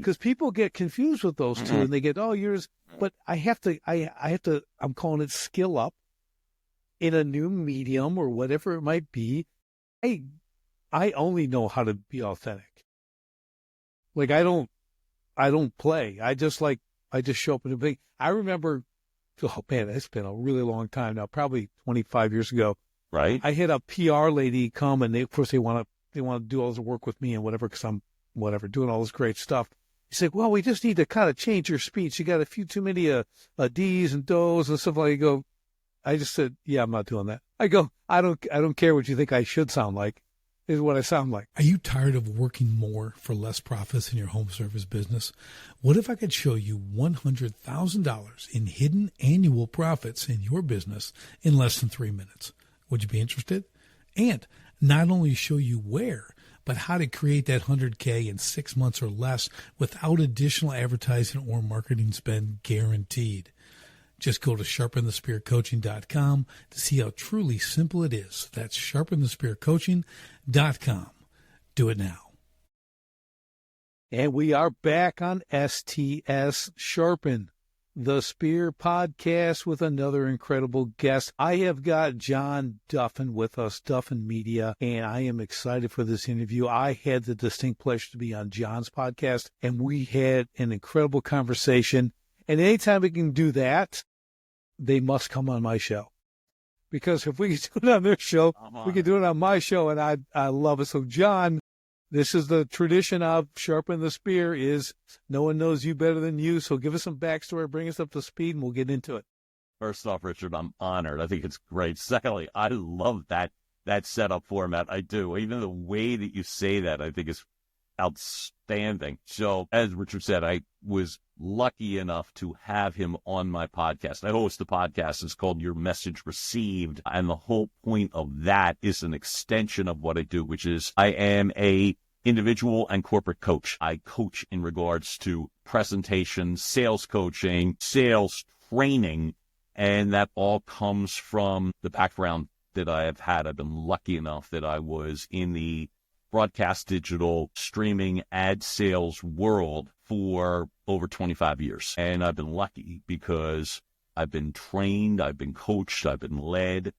Because people get confused with those two and they get, oh, yours, but I have to, I'm calling it skill up in a new medium or whatever it might be. I only know how to be authentic. Like I don't play. I just show up in a big, I remember, oh man, it's been a really long time now, probably 25 years ago. Right. I had a PR lady come and of course they want to do all this work with me and whatever, because I'm doing all this great stuff. He said, well, we just need to kind of change your speech. You got a few too many D's and do's and stuff like that. I just said, yeah, I'm not doing that. I go, I don't care what you think I should sound like. This is what I sound like. Are you tired of working more for less profits in your home service business? What if I could show you $100,000 in hidden annual profits in your business in less than 3 minutes? Would you be interested? And not only show you where, but how to create that 100K in 6 months or less without additional advertising or marketing spend guaranteed. Just go to sharpenthespearcoaching.com to see how truly simple it is. That's sharpenthespearcoaching.com. Do it now. And we are back on STS Sharpen the Spear podcast with another incredible guest. I have got John Duffin with us, Duffin Media, and I am excited for this interview. I had the distinct pleasure to be on John's podcast, and we had an incredible conversation. And anytime we can do that, they must come on my show. Because if we can do it on their show, we can do it on my show, and I love it. So, John, this is the tradition of Sharpen the Spear, is no one knows you better than you. So give us some backstory, bring us up to speed, and we'll get into it. First off, Richard, I'm honored. I think it's great. Secondly, I love that setup format. I do. Even the way that you say that, I think is outstanding. So, as Richard said, I was lucky enough to have him on my podcast. I host the podcast. It's called Your Message Received. And the whole point of that is an extension of what I do, which is I am a individual and corporate coach. I coach in regards to presentation, sales coaching, sales training, and that all comes from the background that I have had. I've been lucky enough that I was in the broadcast, digital, streaming, ad sales world for over 25 years. And I've been lucky because I've been trained, I've been coached, I've been led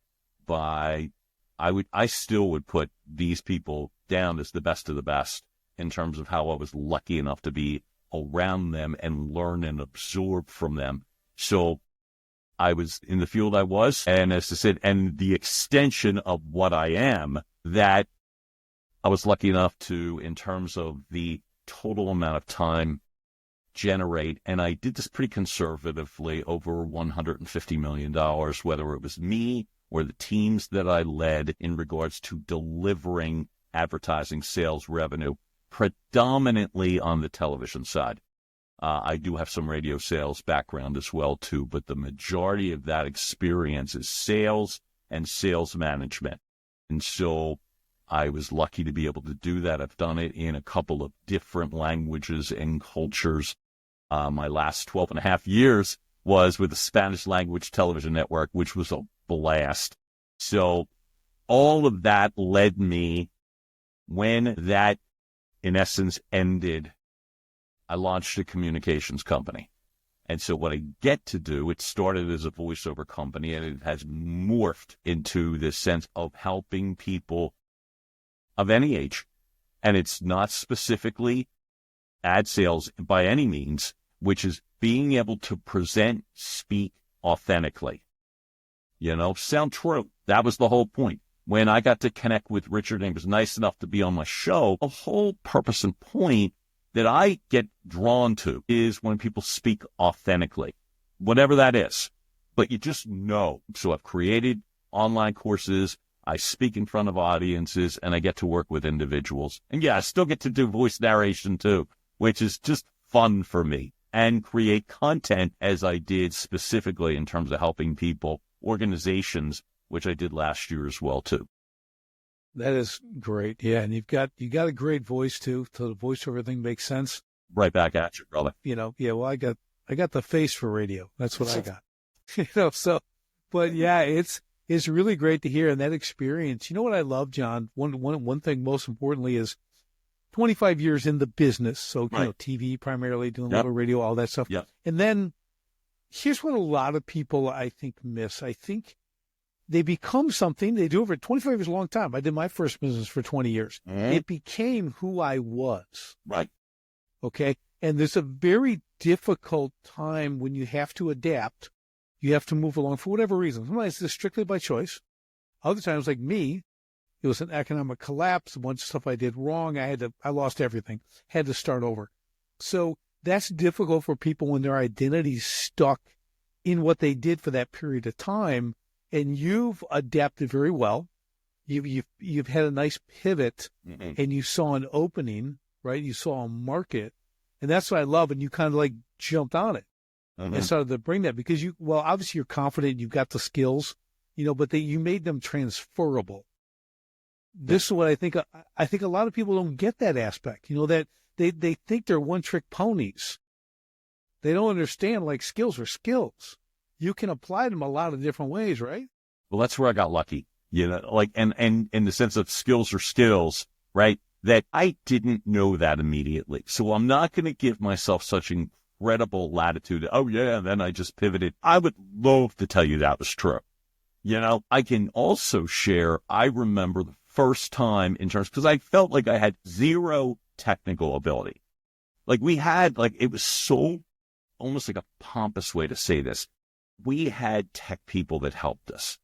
by, I still would put these people down as the best of the best in terms of how I was lucky enough to be around them and learn and absorb from them. So I was in the field I was, and as I said, and the extension of what I am, that I was lucky enough to, in terms of the total amount of time, generate, and I did this pretty conservatively, over $150 million, whether it was me or the teams that I led in regards to delivering advertising sales revenue, predominantly on the television side. I do have some radio sales background as well, too, but the majority of that experience is sales and sales management. And so I was lucky to be able to do that. I've done it in a couple of different languages and cultures. My last 12 and a half years was with the Spanish language television network, which was a blast. So all of that led me, when that, in essence, ended, I launched a communications company. And so what I get to do, it started as a voiceover company, and it has morphed into this sense of helping people of any age. And it's not specifically ad sales by any means, which is being able to present, speak authentically. You know, sound true. That was the whole point. When I got to connect with Richard and he was nice enough to be on my show, the whole purpose and point that I get drawn to is when people speak authentically, whatever that is. But you just know. So I've created online courses. I speak in front of audiences, and I get to work with individuals. And yeah, I still get to do voice narration too, which is just fun for me, and create content as I did specifically in terms of helping people, organizations, which I did last year as well too. That is great. Yeah. And you got a great voice too. So the voiceover thing makes sense. Right back at you, brother. You know, yeah, well, I got the face for radio. That's what I got. So, but yeah, it's really great to hear. And that experience, you know what I love, John? One thing most importantly is 25 years in the business. So, you Right. know, TV primarily, doing a Yep. little radio, all that stuff. Yep. And then here's what a lot of people, I think, miss. I think they become something. They do it for 25 years, a long time. I did my first business for 20 years. Mhm. It became who I was. Right. Okay. And there's a very difficult time when you have to adapt. You have to move along for whatever reason. Sometimes it's strictly by choice. Other times, like me, it was an economic collapse, a bunch of stuff I did wrong. I lost everything, had to start over. So that's difficult for people when their identity's stuck in what they did for that period of time. And you've adapted very well. You've had a nice pivot, and you saw an opening, right? You saw a market, and that's what I love. And you kind of like jumped on it and started to bring that because obviously you're confident, you've got the skills, but you made them transferable. This is what I think. I think a lot of people don't get that aspect, that they think they're one-trick ponies. They don't understand, like, skills are skills. You can apply them a lot of different ways, right? Well, that's where I got lucky, like, and in the sense of skills are skills, right? That I didn't know that immediately. So I'm not going to give myself such incredible latitude. Oh, yeah, and then I just pivoted. I would love to tell you that was true. I can also share, I remember the first time because I felt like I had zero technical ability. Like it was so almost like a pompous way to say this. We had tech people that helped us.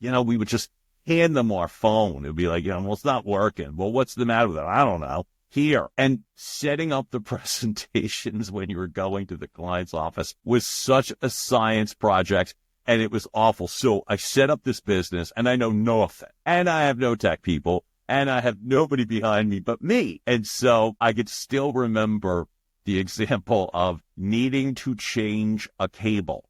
We would just hand them our phone. It would be like, well, it's not working. Well, what's the matter with it? I don't know. Here. And setting up the presentations when you were going to the client's office was such a science project. And it was awful. So I set up this business, and I know nothing. And I have no tech people, and I have nobody behind me but me. And so I could still remember the example of needing to change a cable.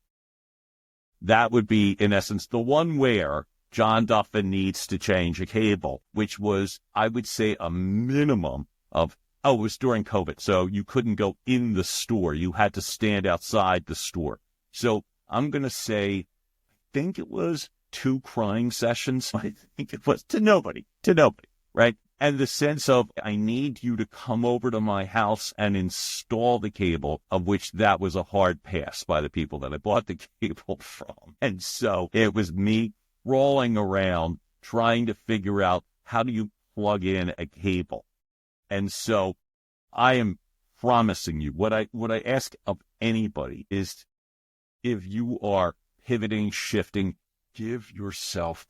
That would be, in essence, the one where John Duffin needs to change a cable, which was, I would say, a minimum of, it was during COVID. So you couldn't go in the store. You had to stand outside the store. So I'm going to say, I think it was 2 crying sessions. I think it was to nobody, right? And the sense of, I need you to come over to my house and install the cable, of which that was a hard pass by the people that I bought the cable from. And so it was me crawling around trying to figure out, how do you plug in a cable? And so I am promising you, what I ask of anybody is, if you are pivoting, shifting, give yourself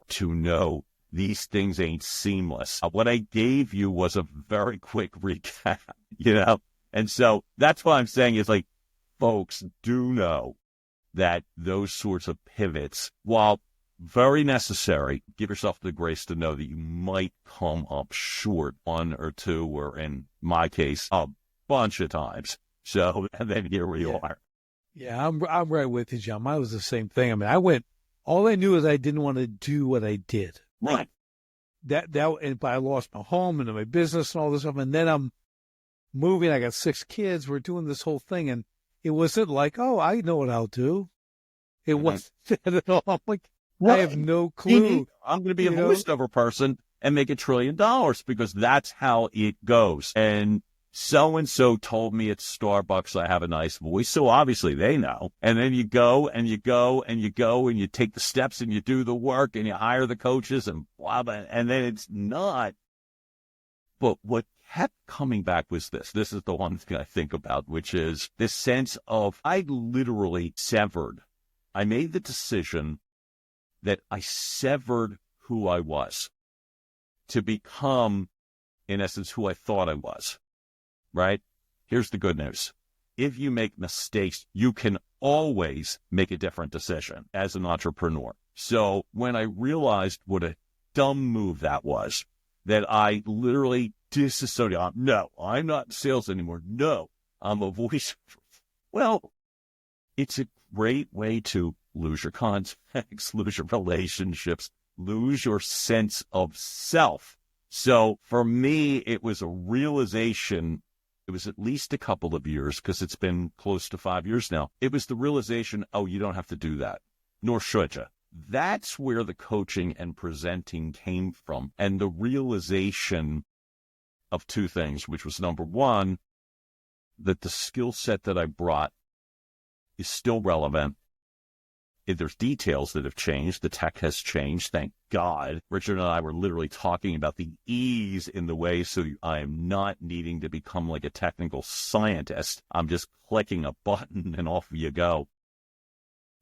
to know these things ain't seamless. What I gave you was a very quick recap, And so that's what I'm saying is, like, folks, do know that those sorts of pivots, while very necessary, give yourself the grace to know that you might come up short 1 or 2, or in my case, a bunch of times. So, and then here we are. Yeah, I'm right with you, John. Mine was the same thing. I mean, all I knew is I didn't want to do what I did. Right. And I lost my home and my business and all this stuff. And then I'm moving. I got 6 kids. We're doing this whole thing. And it wasn't like, oh, I know what I'll do. It wasn't that at all. I'm like, I have no clue. I'm going to be a voiceover person and make $1 trillion, because that's how it goes. And so-and-so told me at Starbucks I have a nice voice, so obviously they know. And then you go and you go and you go and you take the steps and you do the work and you hire the coaches and blah, blah, and then it's not. But what kept coming back was this. This is the one thing I think about, which is this sense of, I literally severed. I made the decision that I severed who I was to become, in essence, who I thought I was. Right? Here's the good news. If you make mistakes, you can always make a different decision as an entrepreneur. So when I realized what a dumb move that was, that I literally disassociated. No, I'm not in sales anymore. No, I'm a voice. Well, it's a great way to lose your contacts, lose your relationships, lose your sense of self. So for me, it was a realization. It was at least a couple of years, because it's been close to 5 years now. It was the realization, oh, you don't have to do that, nor should you. That's where the coaching and presenting came from. And the realization of two things, which was number one, that the skill set that I brought is still relevant. There's details that have changed. The tech has changed, thank God. Richard and I were literally talking about the ease in the way, so I am not needing to become like a technical scientist. I'm just clicking a button and off you go.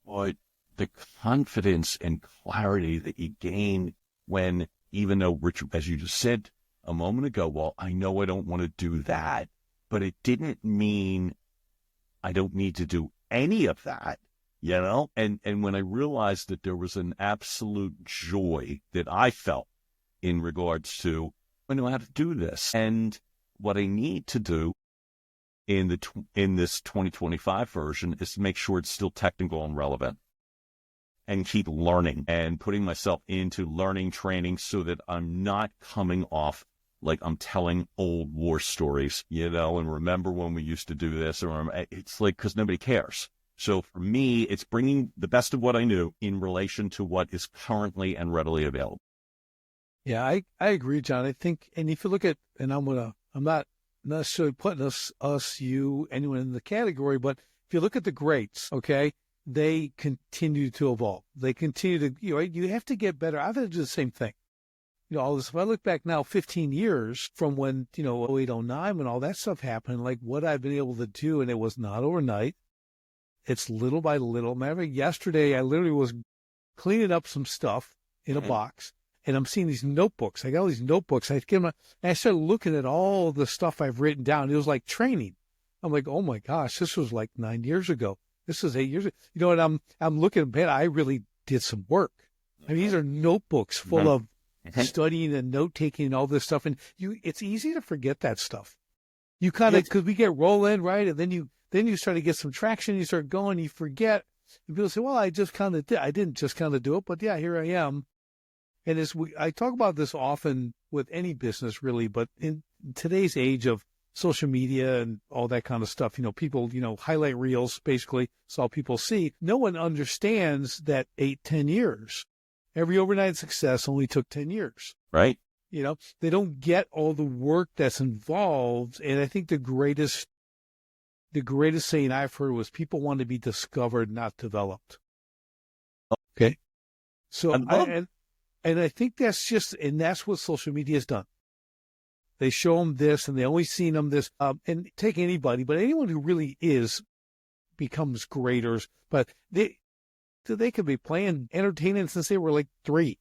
But the confidence and clarity that you gain when, even though, Richard, as you just said a moment ago, well, I know I don't want to do that, but it didn't mean I don't need to do any of that. And when I realized that there was an absolute joy that I felt in regards to, I know how to do this. And what I need to do in this 2025 version is to make sure it's still technical and relevant and keep learning and putting myself into learning training so that I'm not coming off like I'm telling old war stories, and remember when we used to do this, or it's like, because nobody cares. So for me, it's bringing the best of what I knew in relation to what is currently and readily available. Yeah, I agree, John. I think, and if you look at, and I'm not necessarily putting you, anyone in the category, but if you look at the greats, okay, they continue to evolve. They continue to, you have to get better. I've had to do the same thing. All this, if I look back now 15 years from when, 08, 09, when all that stuff happened, like what I've been able to do, and it was not overnight. It's little by little. Matter of fact, yesterday I literally was cleaning up some stuff in a box, and I'm seeing these notebooks. I got all these notebooks. And I started looking at all the stuff I've written down. It was like training. I'm like, oh my gosh, this was like 9 years ago. This is 8 years ago. And I'm looking, man, I really did some work. I mean, these are notebooks full of studying and note-taking and all this stuff. And it's easy to forget that stuff. You kind of, because we get rolling, right? And then you start to get some traction, you start going, you forget. And people say, well, I just kind of did. I didn't just kind of do it, but yeah, here I am. And I talk about this often with any business, really, but in today's age of social media and all that kind of stuff, people, highlight reels, basically, it's all people see. No one understands that 8-10 years. Every overnight success only took 10 years. Right. They don't get all the work that's involved. And I think the greatest saying I've heard was people want to be discovered, not developed. Okay. So, and I think that's what social media has done. They show them this and they only seen them this, and take anybody, but anyone who really becomes graders, but they could be playing entertaining since they were like 3.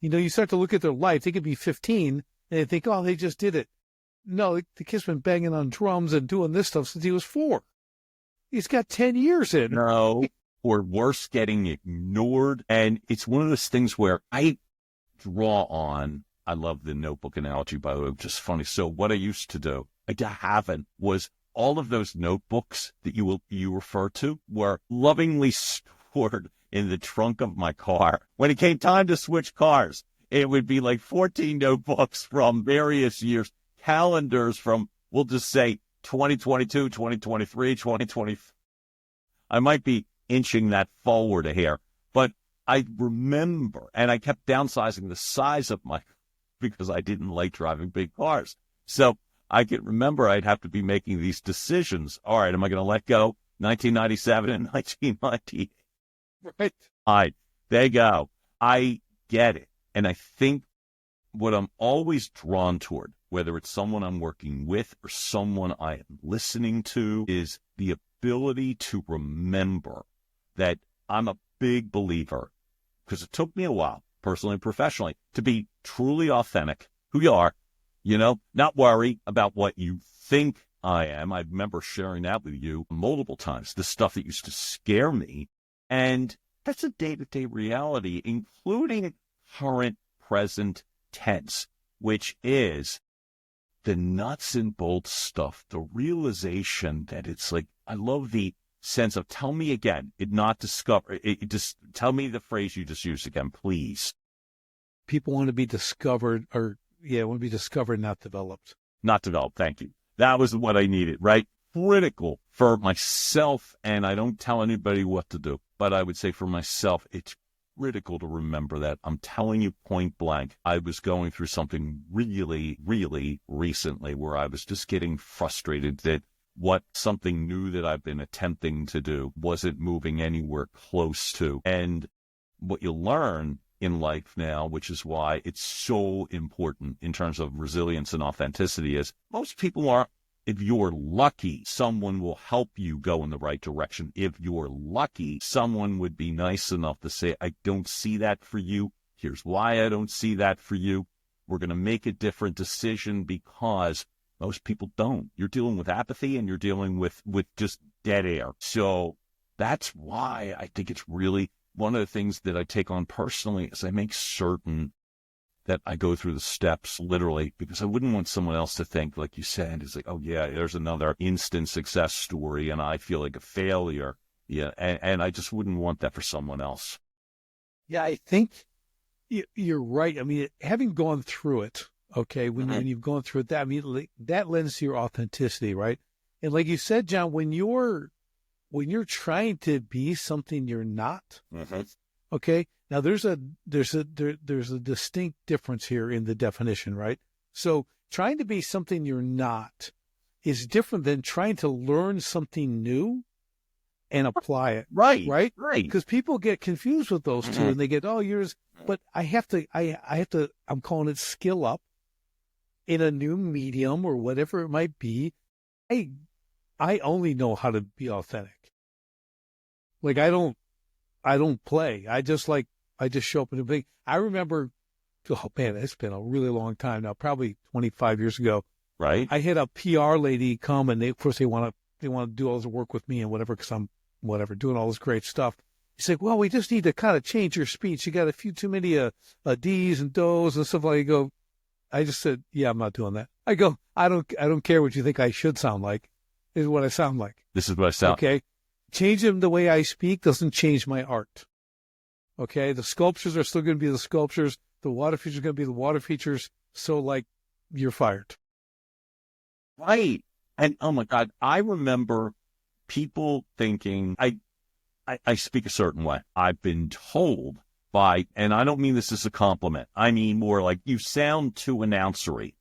You start to look at their life, they could be 15 and they think, oh, they just did it. No, the kid's been banging on drums and doing this stuff since he was 4. He's got 10 years in. No, or worse, getting ignored. And it's one of those things where I draw on, I love the notebook analogy, by the way, which is funny. So what I used to do, I haven't, was all of those notebooks that you refer to were lovingly stored in the trunk of my car. When it came time to switch cars, it would be like 14 notebooks from various years, calendars from, we'll just say, 2022, 2023, 2020. I might be inching that forward a hair, but I remember, and I kept downsizing the size of because I didn't like driving big cars. So I could remember I'd have to be making these decisions. All right, am I going to let go 1997 and 1998? Right. All right, there you go. I get it. And I think what I'm always drawn toward, whether it's someone I'm working with or someone I am listening to, is the ability to remember that I'm a big believer, because it took me a while, personally and professionally, to be truly authentic, who you are, not worry about what you think I am. I remember sharing that with you multiple times, the stuff that used to scare me. And that's a day-to-day reality, including current, present tense, which is the nuts and bolts stuff, the realization that it's like, I love the sense of, tell me again, just tell me the phrase you just used again, please. People want to be discovered, want to be discovered, not developed. Not developed, thank you. That was what I needed, right? Critical for myself, and I don't tell anybody what to do, but I would say for myself, it's critical to remember that. I'm telling you point blank, I was going through something really, really recently where I was just getting frustrated that something new that I've been attempting to do wasn't moving anywhere close to. And what you learn in life now, which is why it's so important in terms of resilience and authenticity, is most people are, if you're lucky, someone will help you go in the right direction. If you're lucky, someone would be nice enough to say, I don't see that for you. Here's why I don't see that for you. We're going to make a different decision, because most people don't. You're dealing with apathy and you're dealing with just dead air. So that's why I think it's really one of the things that I take on personally is I make certain that I go through the steps literally, because I wouldn't want someone else to think, like you said, it's like, oh yeah, there's another instant success story and I feel like a failure. Yeah. And I just wouldn't want that for someone else. Yeah, I think you're right. I mean, having gone through it, okay, when you've gone through it, that, I mean, that lends to your authenticity, right? And like you said, John, when you're trying to be something you're not, okay. Now there's a distinct difference here in the definition, right? So trying to be something you're not is different than trying to learn something new and apply it. Right. Because people get confused with those two, and they get, oh, yours. But I have to. I'm calling it skill up in a new medium or whatever it might be. I only know how to be authentic. Like I don't play. I just show up in a big. I remember, oh man, it's been a really long time now, probably 25 years ago. Right. I had a PR lady come, and of course they want to do all this work with me and whatever, because I'm doing all this great stuff. He said, well, we just need to kind of change your speech. You got a few too many D's and do's and stuff like that. I just said, yeah, I'm not doing that. I go, I don't care what you think I should sound like. This is what I sound like. This is what I sound. Okay. Changing the way I speak doesn't change my art. Okay. The sculptures are still going to be the sculptures. The water features are going to be the water features. So like, you're fired. Right. And oh my God, I remember people thinking I speak a certain way. I've been told by, and I don't mean this as a compliment. I mean more like, you sound too announcery.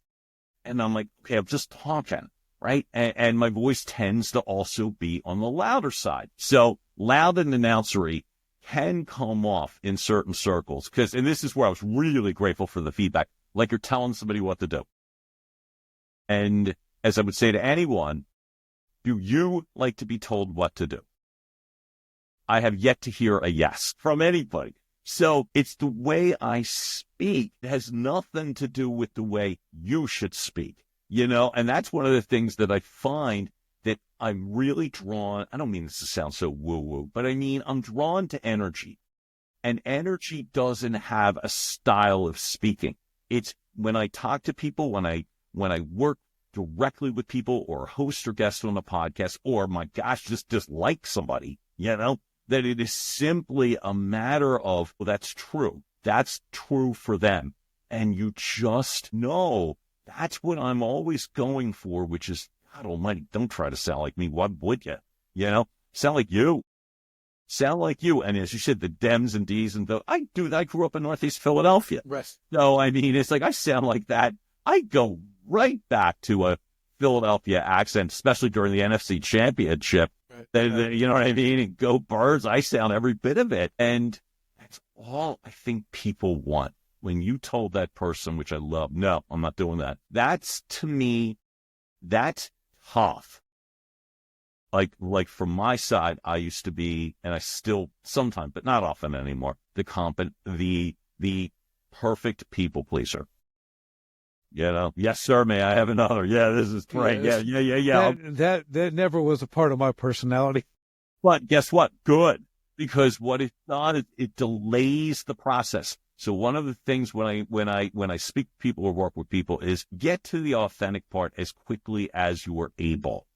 And I'm like, okay, I'm just talking, right? And my voice tends to also be on the louder side. So loud and announcery can come off in certain circles. And this is where I was really grateful for the feedback. Like you're telling somebody what to do. And as I would say to anyone, do you like to be told what to do? I have yet to hear a yes from anybody. So it's the way I speak. It has nothing to do with the way you should speak, and that's one of the things that I find that I'm really drawn. I don't mean this to sound so woo-woo, but I mean, I'm drawn to energy, and energy doesn't have a style of speaking. It's when I talk to people, when I work directly with people or host or guest on a podcast, or my gosh, just like somebody, that it is simply a matter of, well, that's true. That's true for them. And you just know that's what I'm always going for, which is, God almighty, don't try to sound like me. What would you? Sound like you. Sound like you. And as you said, the Dems and Ds and the, I grew up in Northeast Philadelphia. Right. So, I mean, it's like, I sound like that. I go right back to a Philadelphia accent, especially during the NFC Championship. You know what I mean? And go Birds. I sound every bit of it. And that's all I think people want. When you told that person, which I love, no, I'm not doing that. That's, to me, that's tough. Like from my side, I used to be, and I still sometimes, but not often anymore, the perfect people pleaser. Yes, sir, may I have another? Yeah, this is great. Yeah. That never was a part of my personality. But guess what? Good. Because what it does, it delays the process. So one of the things when I speak to people or work with people is get to the authentic part as quickly as you are able.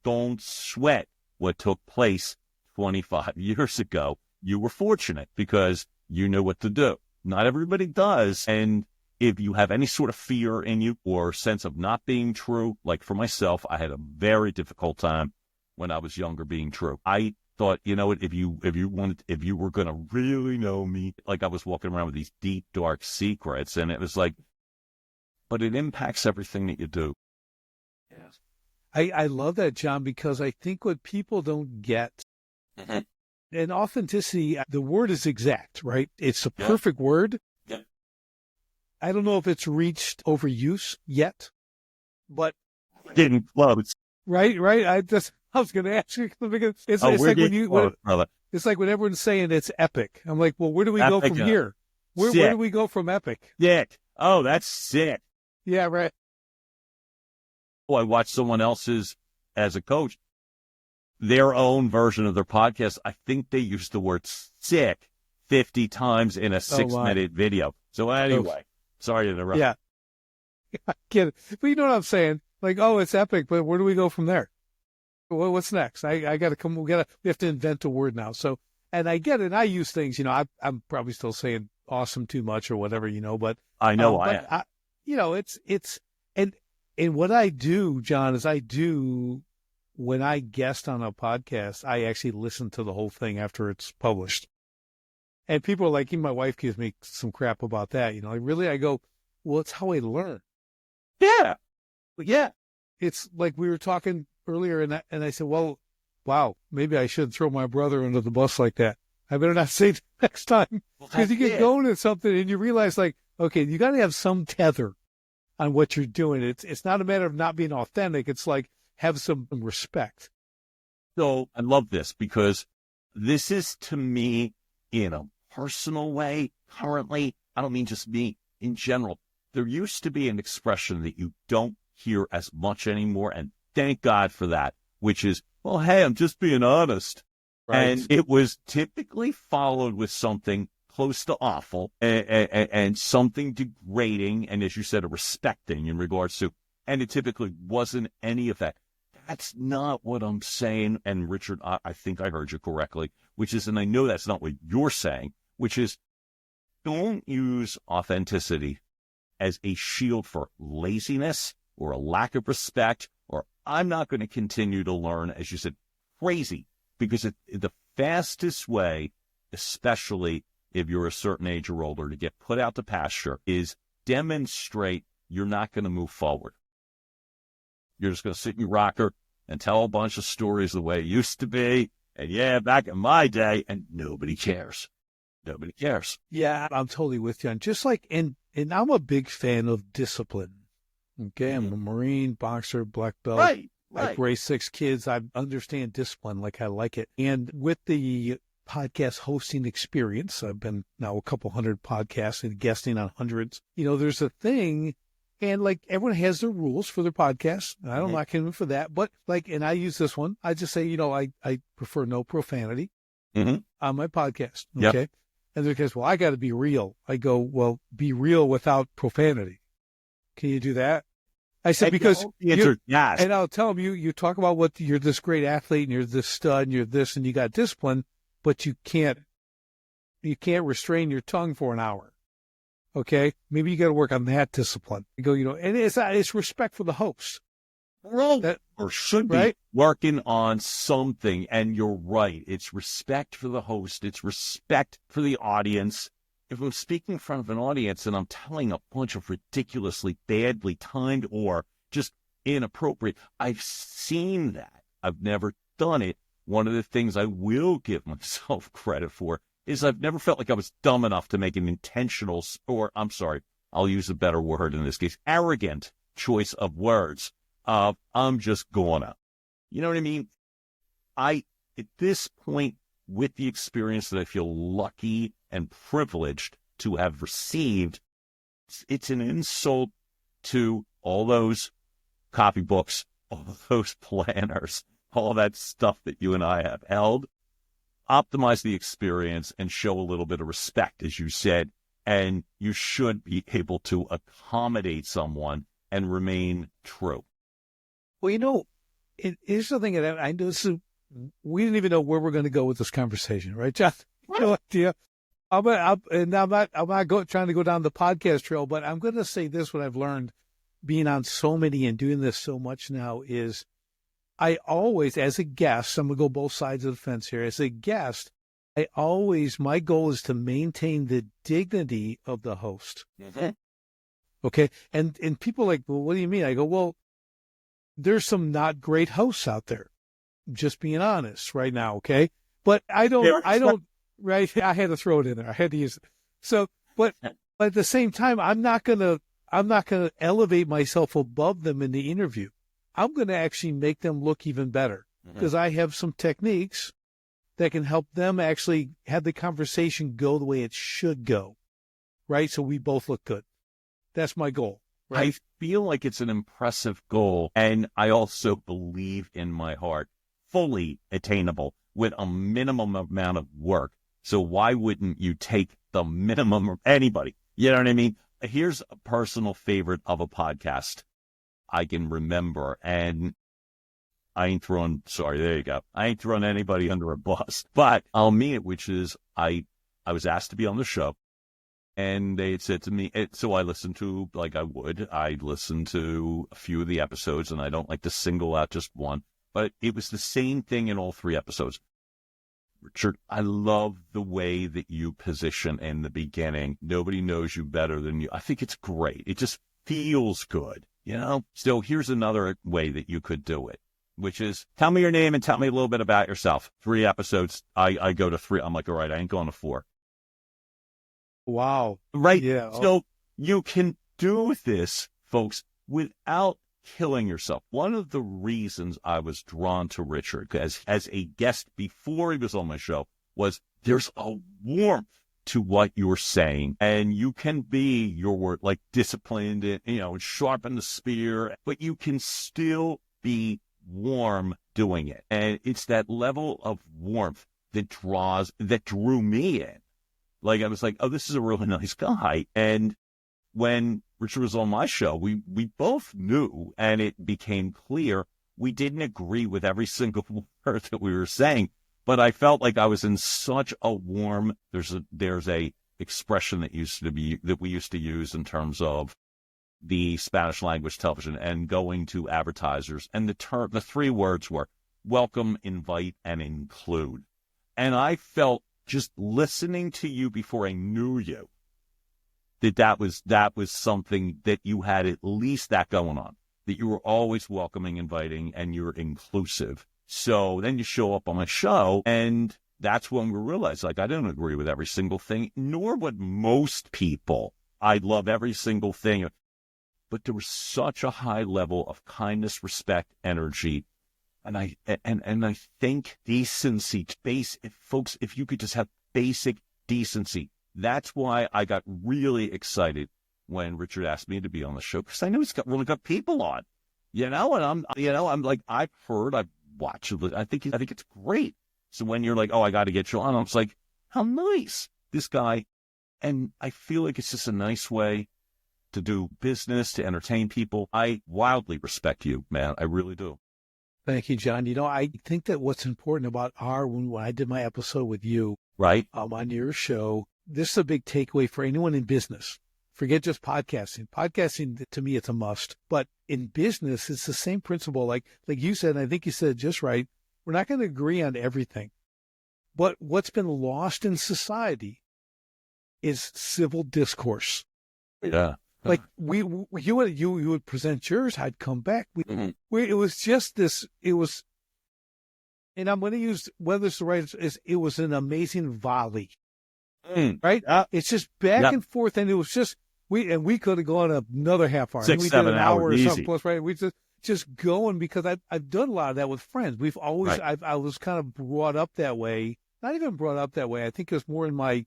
Don't sweat what took place 25 years ago. You were fortunate because you knew what to do. Not everybody does. And if you have any sort of fear in you or sense of not being true, like for myself, I had a very difficult time when I was younger being true. I thought, you know what, if you were going to really know me, like I was walking around with these deep, dark secrets, and it was like, but it impacts everything that you do. Yes. I love that, John, because I think what people don't get, and authenticity, the word is exact, right? It's a perfect word. Yeah. I don't know if it's reached overuse yet, but getting close. Right. I was going to ask you because it's like it's like when everyone's saying it's epic. I'm like, well, where do we go from here? Where do we go from epic? Sick. Oh, that's sick. Yeah, right. Oh, I watched someone else's as a coach, their own version of their podcast. I think they used the word sick 50 times in a 6-minute video. So anyway, sorry to interrupt. Yeah. I get it. But you know what I'm saying? Like, oh, it's epic, but where do we go from there? Well, what's next? I got to come. We have to invent a word now. So, and I get it. I use things, I'm probably still saying awesome too much or whatever, but I know and what I do, John, is when I guest on a podcast, I actually listen to the whole thing after it's published. And people are like, my wife gives me some crap about that. I go, well, it's how I learn. Yeah. Yeah. It's like we were talking earlier and I said, well, wow, maybe I shouldn't throw my brother under the bus like that. I better not say it next time, because you get going at something and you realize, like, okay, you got to have some tether on what you're doing. It's not a matter of not being authentic. It's like, have some respect. So I love this, because this is, to me, in a personal way, currently, I don't mean just me, in general, there used to be an expression that you don't hear as much anymore, and thank God for that, which is, well, hey, I'm just being honest. Right. And it was typically followed with something close to awful and something degrading, and as you said, a respecting in regards to, and it typically wasn't any of that. That's not what I'm saying. And Richard, I think I heard you correctly, which is, and I know that's not what you're saying, which is, don't use authenticity as a shield for laziness or a lack of respect, or I'm not going to continue to learn, as you said, crazy. Because the fastest way, especially if you're a certain age or older, to get put out to pasture is demonstrate you're not going to move forward. You're just going to sit in your rocker and tell a bunch of stories the way it used to be. And yeah, back in my day, and nobody cares. Nobody cares. Yeah, I'm totally with you. And just like, and I'm a big fan of discipline. Okay, I'm a Marine, boxer, black belt. Right. I've raised 6 kids. I understand discipline, like I like it. And with the podcast hosting experience, I've been now a couple hundred podcasts and guesting on hundreds. There's a thing, and like everyone has their rules for their podcast. I don't knock him for that, but like, and I use this one. I just say, I prefer no profanity on my podcast. Okay. Yep. And they're like, well, I got to be real. I go, well, be real without profanity. Can you do that? I said, because yes. And I'll tell them, you talk about what you're this great athlete and you're this stud and you're this and you got discipline, but you can't restrain your tongue for an hour. Okay, maybe you got to work on that discipline. You go, and it's respect for the host. Right. Or should be working on something. And you're right. It's respect for the host. It's respect for the audience. If I'm speaking in front of an audience and I'm telling a bunch of ridiculously badly timed or just inappropriate, I've seen that. I've never done it. One of the things I will give myself credit for is I've never felt like I was dumb enough to make an intentional, or I'm sorry, I'll use a better word in this case, arrogant choice of words. I'm just gonna. You know what I mean? At this point, with the experience that I feel lucky and privileged to have received, it's an insult to all those copybooks, all those planners, all that stuff that you and I have held. Optimize the experience and show a little bit of respect, as you said, and you should be able to accommodate someone and remain true. Well, here's the thing that I know. We didn't even know where we're going to go with this conversation, right, John? No idea. I'm not trying to go down the podcast trail, but I'm going to say this: what I've learned being on so many and doing this so much now is I always, as a guest, I'm going to go both sides of the fence here. As a guest, my goal is to maintain the dignity of the host. Mm-hmm. Okay. And people are like, well, what do you mean? I go, well, there's some not great hosts out there. Just being honest right now. Okay. But I don't, right. I had to throw it in there. I had to use it. So, but at the same time, I'm not going to elevate myself above them in the interview. I'm going to actually make them look even better because I have some techniques that can help them actually have the conversation go the way it should go, right? So we both look good. That's my goal, right? I feel like it's an impressive goal, and I also believe in my heart, fully attainable with a minimum amount of work. So why wouldn't you take the minimum of anybody? You know what I mean? Here's a personal favorite of a podcast I can remember, and I ain't throwing anybody under a bus, but I'll mean it, which is I was asked to be on the show, and they had said to me, so I listened to, I listened to a few of the episodes, and I don't like to single out just one, but it was the same thing in all 3 episodes. Richard, I love the way that you position in the beginning. Nobody knows you better than you. I think it's great. It just feels good, you know? So here's another way that you could do it, which is tell me your name and tell me a little bit about yourself. 3 episodes. I go to 3. I'm like, all right, I ain't going to 4. Wow. Right. Yeah. So you can do this, folks, without killing yourself. One of the reasons I was drawn to Richard as a guest before he was on my show was there's a warmth to what you're saying, and you can be your word, like disciplined and, and sharpen the spear, but you can still be warm doing it. And it's that level of warmth that drew me in. Like, I was like, oh, this is a really nice guy. And when Richard was on my show, we both knew, and it became clear, we didn't agree with every single word that we were saying, but I felt like I was in such a warm, there's a expression that we used to use in terms of the Spanish language television and going to advertisers. And the 3 words were welcome, invite, and include. And I felt just listening to you before I knew you, that was something that you had at least that going on, that you were always welcoming, inviting, and you're inclusive. So then you show up on my show, and that's when we realized, like, I didn't agree with every single thing, nor would most people. I love every single thing, but there was such a high level of kindness, respect, energy. And I think decency, folks, if you could just have basic decency. That's why I got really excited when Richard asked me to be on the show, because I know he's got really good people on, and I'm like, I've watched it. I think it's great. So when you're like, oh, I got to get you on, I'm just like, how nice this guy. And I feel like it's just a nice way to do business, to entertain people. I wildly respect you, man. I really do. Thank you, John. I think that what's important about when I did my episode with you, right, on your show, this is a big takeaway for anyone in business. Forget just podcasting. Podcasting, to me, it's a must. But in business, it's the same principle. Like you said, and I think you said it just right, we're not going to agree on everything. But what's been lost in society is civil discourse. Yeah. Like you would present yours, I'd come back. It was just this. It was, and I'm going to use whether it's the right. It was an amazing volley, right? It's just back and forth, and it was just we could have gone another half hour. 6-7 hours, or something plus, right? We just going because I've done a lot of that with friends. We've always I was kind of brought up that way. Not even brought up that way. I think it was more in my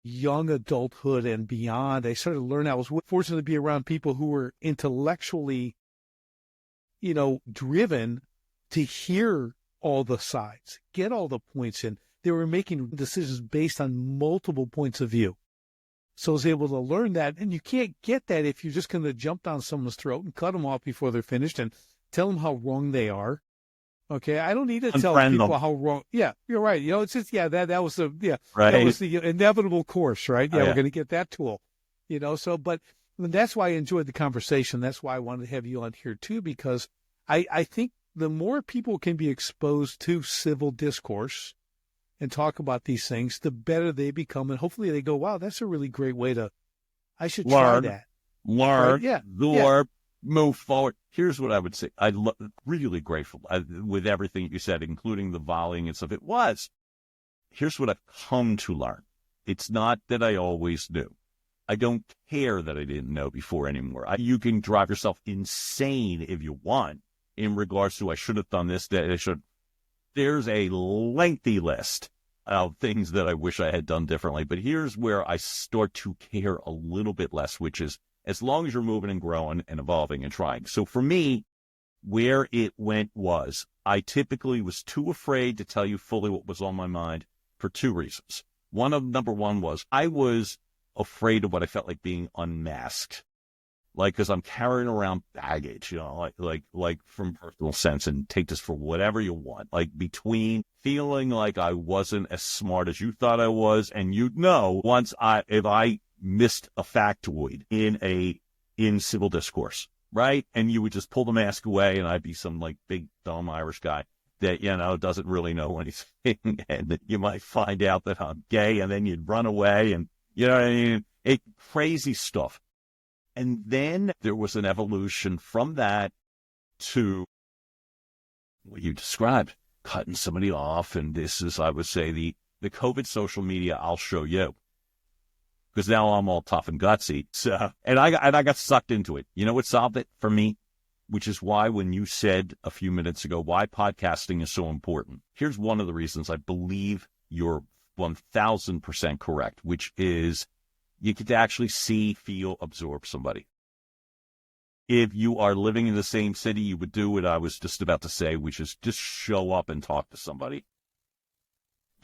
young adulthood and beyond. I started to learn. I was fortunate to be around people who were intellectually, driven to hear all the sides, get all the points in. They were making decisions based on multiple points of view. So I was able to learn that. And you can't get that if you're just going to jump down someone's throat and cut them off before they're finished and tell them how wrong they are. Okay, I don't need to tell people how wrong. Yeah, you're right. It's just that was that was the inevitable course, right? Yeah, we're going to get that tool. So but that's why I enjoyed the conversation. That's why I wanted to have you on here too, because I think the more people can be exposed to civil discourse and talk about these things, the better they become. And hopefully they go, wow, that's a really great way I should try that. Learn, right? move forward. Here's what I would say. I'm really grateful with everything you said, including the volleying and stuff. Here's what I've come to learn. It's not that I always knew. I don't care that I didn't know before anymore. You can drive yourself insane if you want in regards to I should have done this, that I should. There's a lengthy list of things that I wish I had done differently. But here's where I start to care a little bit less, which is as long as you're moving and growing and evolving and trying. So for me, where it went was I typically was too afraid to tell you fully what was on my mind for two reasons. Number one was I was afraid of what I felt like being unmasked. Like, because I'm carrying around baggage, like from personal sense, and take this for whatever you want. Like between feeling like I wasn't as smart as you thought I was, and if I missed a factoid in civil discourse, right? And you would just pull the mask away, and I'd be some like big dumb Irish guy that doesn't really know anything, and that you might find out that I'm gay, and then you'd run away, and you know what I mean? Crazy stuff. And then there was an evolution from that to what you described, cutting somebody off. And this is, I would say, the COVID social media, I'll show you. Because now I'm all tough and gutsy. So, and I got sucked into it. You know what solved it for me? Which is why when you said a few minutes ago why podcasting is so important. Here's one of the reasons I believe you're 1,000% correct, which is you get to actually see, feel, absorb somebody. If you are living in the same city, you would do what I was just about to say, which is just show up and talk to somebody.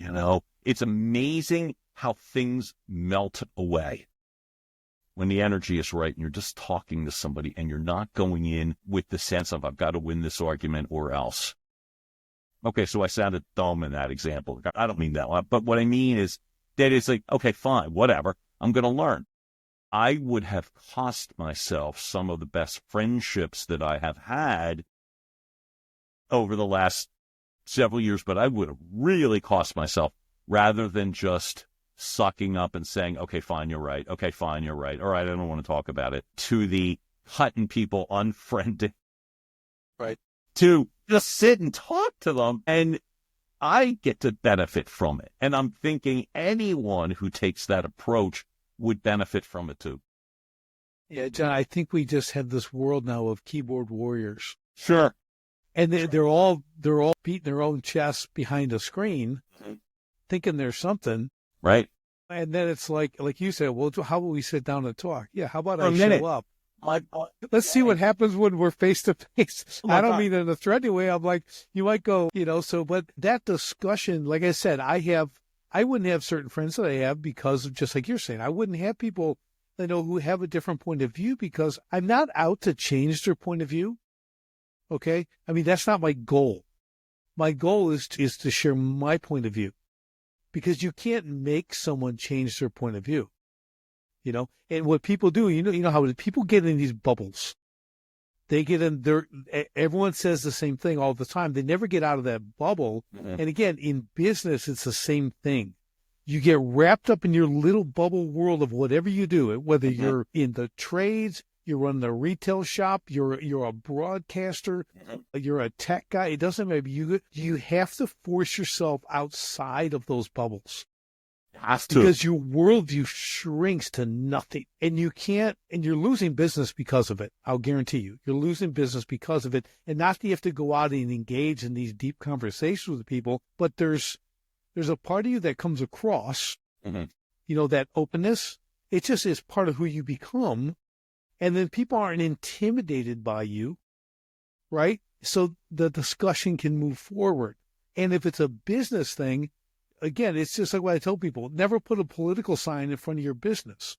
It's amazing how things melt away when the energy is right and you're just talking to somebody and you're not going in with the sense of I've got to win this argument or else. Okay, so I sounded dumb in that example. I don't mean that one, but what I mean is that it's like, okay, fine, whatever. I'm going to learn. I would have cost myself some of the best friendships that I have had over the last several years, but I would have really cost myself rather than just sucking up and saying, okay, fine, you're right. Okay, fine, you're right. All right, I don't want to talk about it. To the cutting people, unfriending. Right. To just sit and talk to them, and I get to benefit from it. And I'm thinking anyone who takes that approach would benefit from it too. Yeah, John, I think we just have this world now of keyboard warriors. Sure. And they're all beating their own chests behind a screen, thinking there's something. Right. And then it's like you said, well, how about we sit down and talk? Yeah, how about I show up? Let's see what happens when we're face to face. I don't mean in a threatening way. I'm like, you might go, but that discussion, like I said, I wouldn't have certain friends that I have because of just like you're saying, I wouldn't have people who have a different point of view because I'm not out to change their point of view. Okay. I mean, that's not my goal. My goal is to share my point of view because you can't make someone change their point of view. And what people do, how people get in these bubbles. They get in everyone says the same thing all the time. They never get out of that bubble. Mm-hmm. And again, in business, it's the same thing. You get wrapped up in your little bubble world of whatever you do, whether you're in the trades, you're running a retail shop, you're a broadcaster, you're a tech guy. It doesn't matter. You have to force yourself outside of those bubbles. Because your worldview shrinks to nothing and you're losing business because of it. I'll guarantee you, you're losing business because of it. And not that you have to go out and engage in these deep conversations with people, but there's a part of you that comes across, that openness. It just is part of who you become. And then people aren't intimidated by you, right? So the discussion can move forward. And if it's a business thing, again, it's just like what I tell people, never put a political sign in front of your business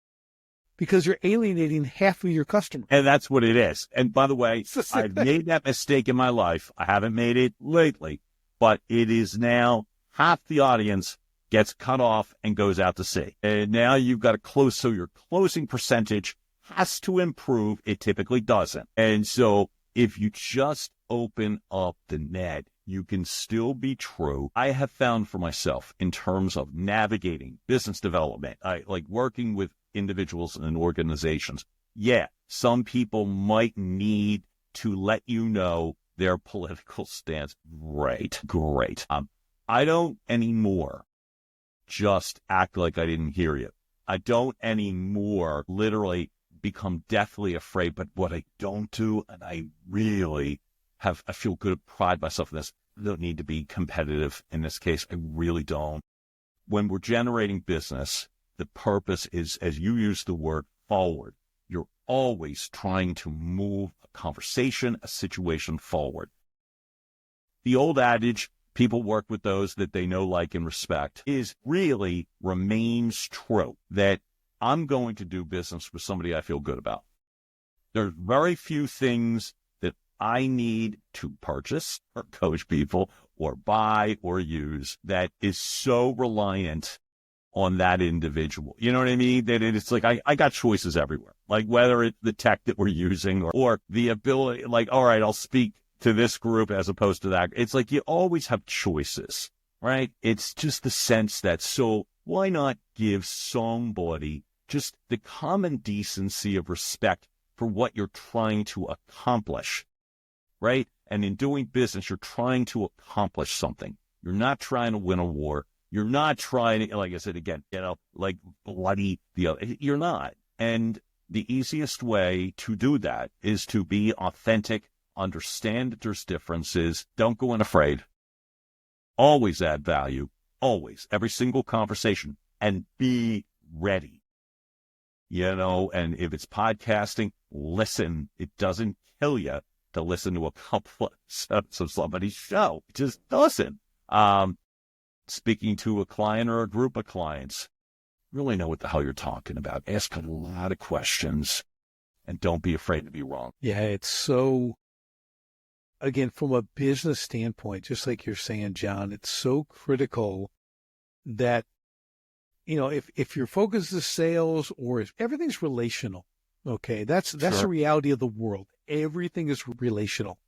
because you're alienating half of your customers. And that's what it is. And by the way, I've made that mistake in my life. I haven't made it lately, but it is now half the audience gets cut off and goes out to sea. And now you've got to close. So your closing percentage has to improve. It typically doesn't. And so if you just open up the net, you can still be true. I have found for myself in terms of navigating business development, I like working with individuals and organizations. Yeah, some people might need to let you know their political stance. Great. I don't anymore just act like I didn't hear you. I don't anymore literally become deathly afraid, but what I don't do, and I really I feel good, pride myself in this. I don't need to be competitive in this case. I really don't. When we're generating business, the purpose is, as you use the word, forward. You're always trying to move a conversation, a situation forward. The old adage, people work with those that they know, like, and respect, remains true, that I'm going to do business with somebody I feel good about. There's very few things that I need to purchase or coach people or buy or use that is so reliant on that individual. You know what I mean? That it's like, I got choices everywhere. Like whether it's the tech that we're using or the ability, like, all right, I'll speak to this group as opposed to that. It's like you always have choices, right? It's just the sense that, so why not give somebody just the common decency of respect for what you're trying to accomplish, right? And in doing business, you're trying to accomplish something. You're not trying to win a war. You're not trying to, like I said again, like bloody the other. You're not. And the easiest way to do that is to be authentic, understand that there's differences, don't go in afraid, always add value, always, every single conversation, and be ready. And if it's podcasting, listen. It doesn't kill you to listen to a couple of somebody's show. It just doesn't. Speaking to a client or a group of clients, really know what the hell you're talking about. Ask a lot of questions and don't be afraid to be wrong. Yeah, it's so, again, from a business standpoint, just like you're saying, John, it's so critical that, if your focus is sales or if everything's relational, okay, that's Sure. the reality of the world. Everything is relational,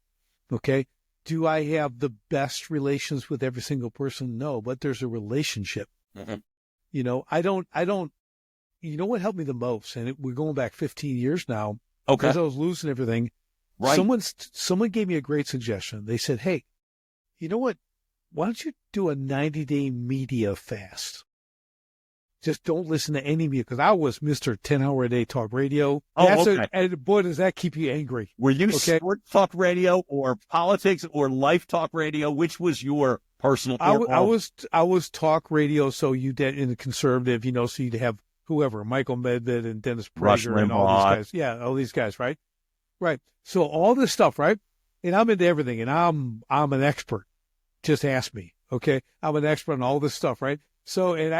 okay? Do I have the best relations with every single person? No, but there's a relationship. Mm-hmm. I don't, what helped me the most, and we're going back 15 years now, Okay. because I was losing everything. Right. Someone gave me a great suggestion. They said, hey, you know what? Why don't you do a 90-day media fast? Just don't listen to any media, because I was Mr. 10-hour-a-day talk radio. Okay. And boy, does that keep you angry. Were you Okay. sport talk radio or politics or life talk radio? Which was your personal? I was talk radio, so you did in the conservative, so you'd have whoever, Michael Medved and Dennis Rush Prager and all these Limbaugh. guys. Yeah, all these guys, right? Right. So all this stuff, right? And I'm into everything, and I'm an expert. Just ask me, okay? I'm an expert on all this stuff, right? So, and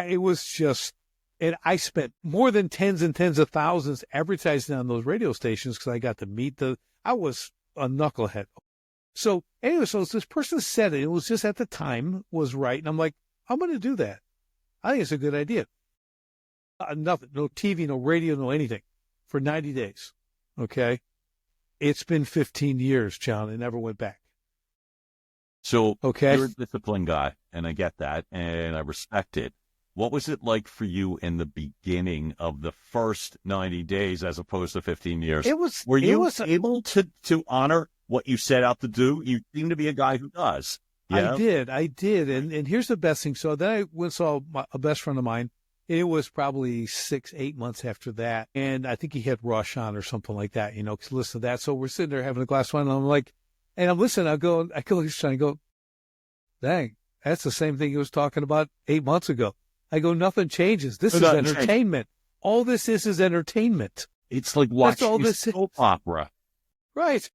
I spent more than tens and tens of thousands advertising on those radio stations because I got to meet I was a knucklehead. So anyway, so this person said it was just at the time was right. And I'm like, I'm going to do that. I think it's a good idea. Nothing, no TV, no radio, no anything for 90 days. Okay. It's been 15 years, John. I never went back. So Okay. you're a disciplined guy, and I get that, and I respect it. What was it like for you in the beginning of the first 90 days as opposed to 15 years? Were you able to honor what you set out to do? You seem to be a guy who does. Yeah? I did. And here's the best thing. So then I went and saw a best friend of mine. It was probably 6-8 months after that. And I think he had Rush on or something like that, because listen to that. So we're sitting there having a glass of wine, and I'm like, and I'm listening. I go, I go, dang, that's the same thing he was talking about 8 months ago. I go, nothing changes. This is entertainment. All this is entertainment. It's like watching all this soap opera. Right.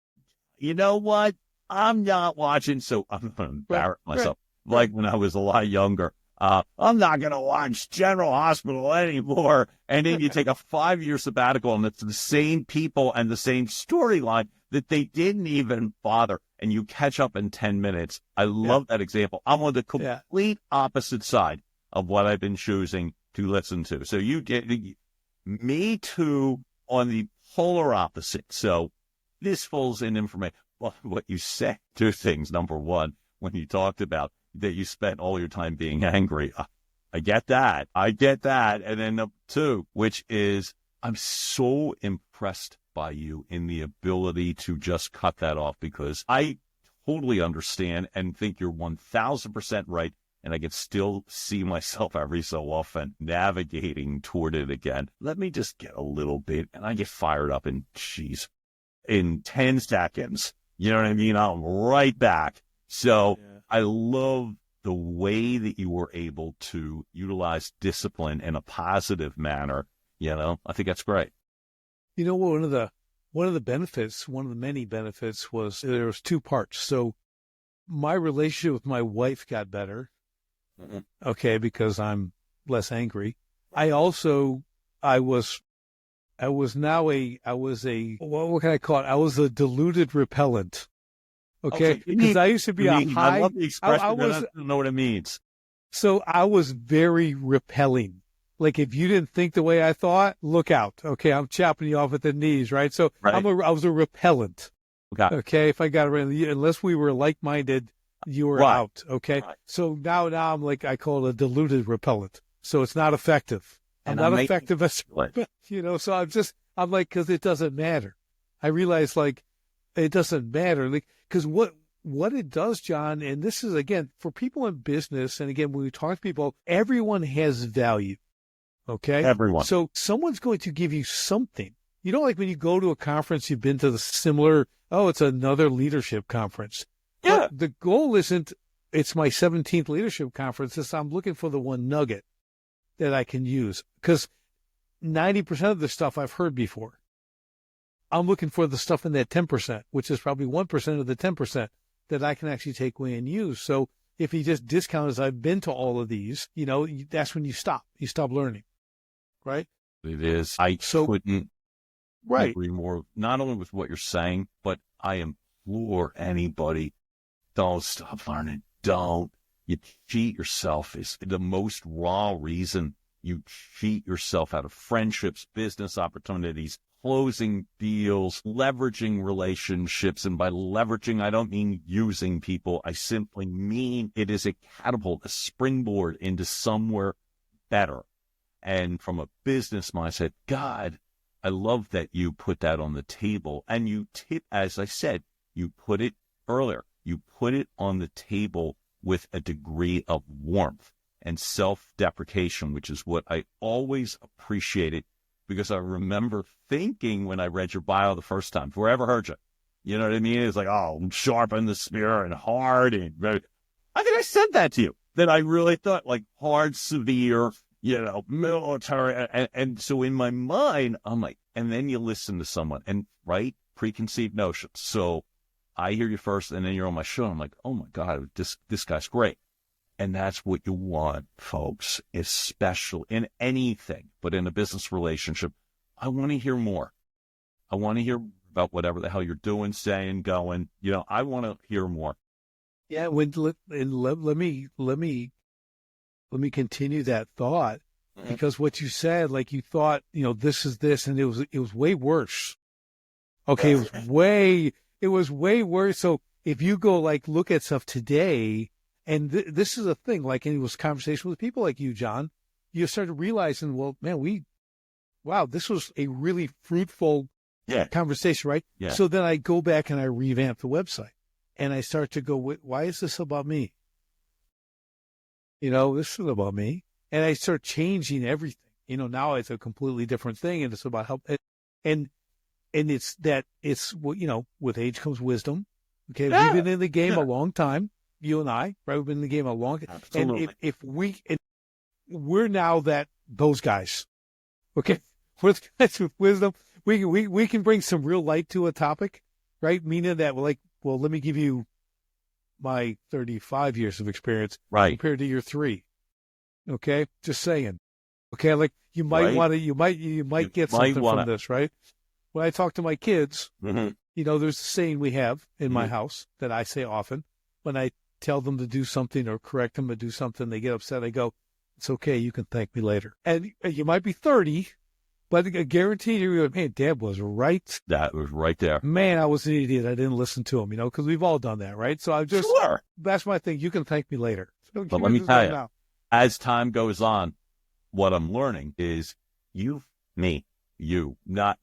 You know what? I'm not watching, so I'm going to embarrass myself. Like when I was a lot younger, I'm not going to watch General Hospital anymore. And then you take a 5-year sabbatical, and it's the same people and the same storyline that they didn't even bother, and you catch up in 10 minutes. I love that example. I'm on the complete opposite side of what I've been choosing to listen to. So you get me too on the polar opposite. So this falls in information. Well, what you said, two things. Number one, when you talked about that you spent all your time being angry, I get that. I get that. And then number two, which is I'm so impressed by you in the ability to just cut that off, because I totally understand and think you're 1,000% right. And I can still see myself every so often navigating toward it again. Let me just get a little bit, and I get fired up in 10 seconds. You know what I mean? I'm right back. So yeah. I love the way that you were able to utilize discipline in a positive manner. You know, I think that's great. You know, one of the benefits, one of the many benefits was there was two parts. So my relationship with my wife got better. Mm-hmm. Okay, because I'm less angry. I was a what can I call it? I was a diluted repellent. Okay, because I used to be a high. I love the expression. I don't know what it means. So I was very repelling. Like if you didn't think the way I thought, look out. Okay, I'm chopping you off at the knees, right? So right. I was a repellent. Okay, if I got around, unless we were like-minded, you were right. out. Okay, right. So now I'm like, I call it a diluted repellent. So it's not effective. I'm not effective as, you know. So I'm like, because it doesn't matter. I realize like it doesn't matter, like because what it does, John, and this is again for people in business, and again when we talk to people, everyone has value. Okay, everyone. So someone's going to give you something. You know, like when you go to a conference, you've been to the similar. Oh, it's another leadership conference. Yeah. But the goal isn't. It's my 17th leadership conference. I'm looking for the one nugget that I can use, because 90% of the stuff I've heard before. I'm looking for the stuff in that 10%, which is probably 1% of the 10% that I can actually take away and use. So if you just discount as I've been to all of these, you know, that's when you stop. You stop learning, right? It is. I couldn't agree more, not only with what you're saying, but I implore anybody, don't stop learning. Don't. You cheat yourself is the most raw reason you cheat yourself out of friendships, business opportunities, closing deals, leveraging relationships. And by leveraging, I don't mean using people. I simply mean it is a catapult, a springboard into somewhere better. And from a business mindset, God, I love that you put that on the table. And you as I said, you put it earlier, you put it on the table with a degree of warmth and self-deprecation, which is what I always appreciated, because I remember thinking when I read your bio the first time, before I ever heard you, you know what I mean? It's like, oh, sharpen the spear and hard. And I think I said that to you, that I really thought like hard, severe, you know, military. And so in my mind, I'm like, and then you listen to someone and preconceived notions. So I hear you first, and then you're on my show. I'm like, oh my God, this guy's great. And that's what you want, folks, especially in anything, but in a business relationship. I want to hear more. I want to hear about whatever the hell you're doing, saying, going. You know, I want to hear more. Yeah, let me continue that thought, because what you said, like you thought, you know, this is this, and it was way worse. Okay, it was way worse. So if you go like look at stuff today, and this is a thing, like, and it was conversation with people like you, John, you started realizing, well, man, this was a really fruitful conversation, right? Yeah. So then I go back and I revamp the website, and I start to go, why is this about me? You know, this is about me. And I start changing everything. You know, now it's a completely different thing, and it's about help. And it's you know, with age comes wisdom. Okay, we've been in the game a long time, you and I, right? We've been in the game a long time. Absolutely. And we're now those guys. Okay, we're the guys with wisdom. We can bring some real light to a topic, right? Meaning that let me give you my 35 years of experience compared to your 3. Okay, just saying. Okay, like you might want to, you might get something from this, right? When I talk to my kids, you know, there's a saying we have in my house that I say often. When I tell them to do something or correct them to do something, they get upset. I go, it's okay, you can thank me later. And you might be 30, But I guarantee you, man, Dad was right. That was right there. Man, I was an idiot. I didn't listen to him, because we've all done that, right? So I just, Sure. that's my thing. You can thank me later. So But let me tell you, as time goes on, what I'm learning is you, not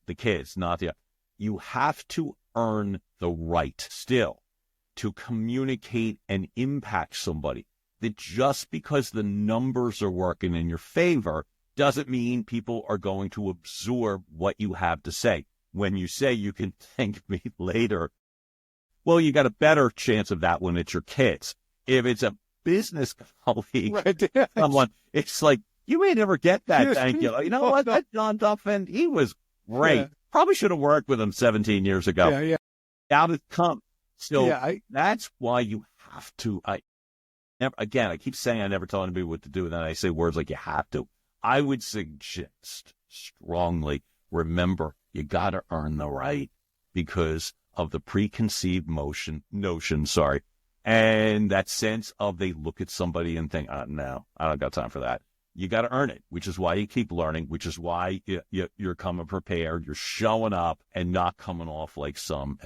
the kids, you have to earn the right still to communicate and impact somebody. That just because the numbers are working in your favor doesn't mean people are going to absorb what you have to say. When you say you can thank me later, well, you got a better chance of that when it's your kids. If it's a business colleague, right. someone, it's like, you may never get that thank you. You know what? That John Duffin, he was great. Yeah. Probably should have worked with him 17 years ago. Yeah. Out it comes. So that's why you have to, I keep saying I never tell anybody what to do, and then I say words like you have to. I would suggest strongly, remember, you got to earn the right because of the preconceived notion, and that sense of they look at somebody and think, no, I don't got time for that. You got to earn it, which is why you keep learning, which is why you're coming prepared, you're showing up and not coming off like some.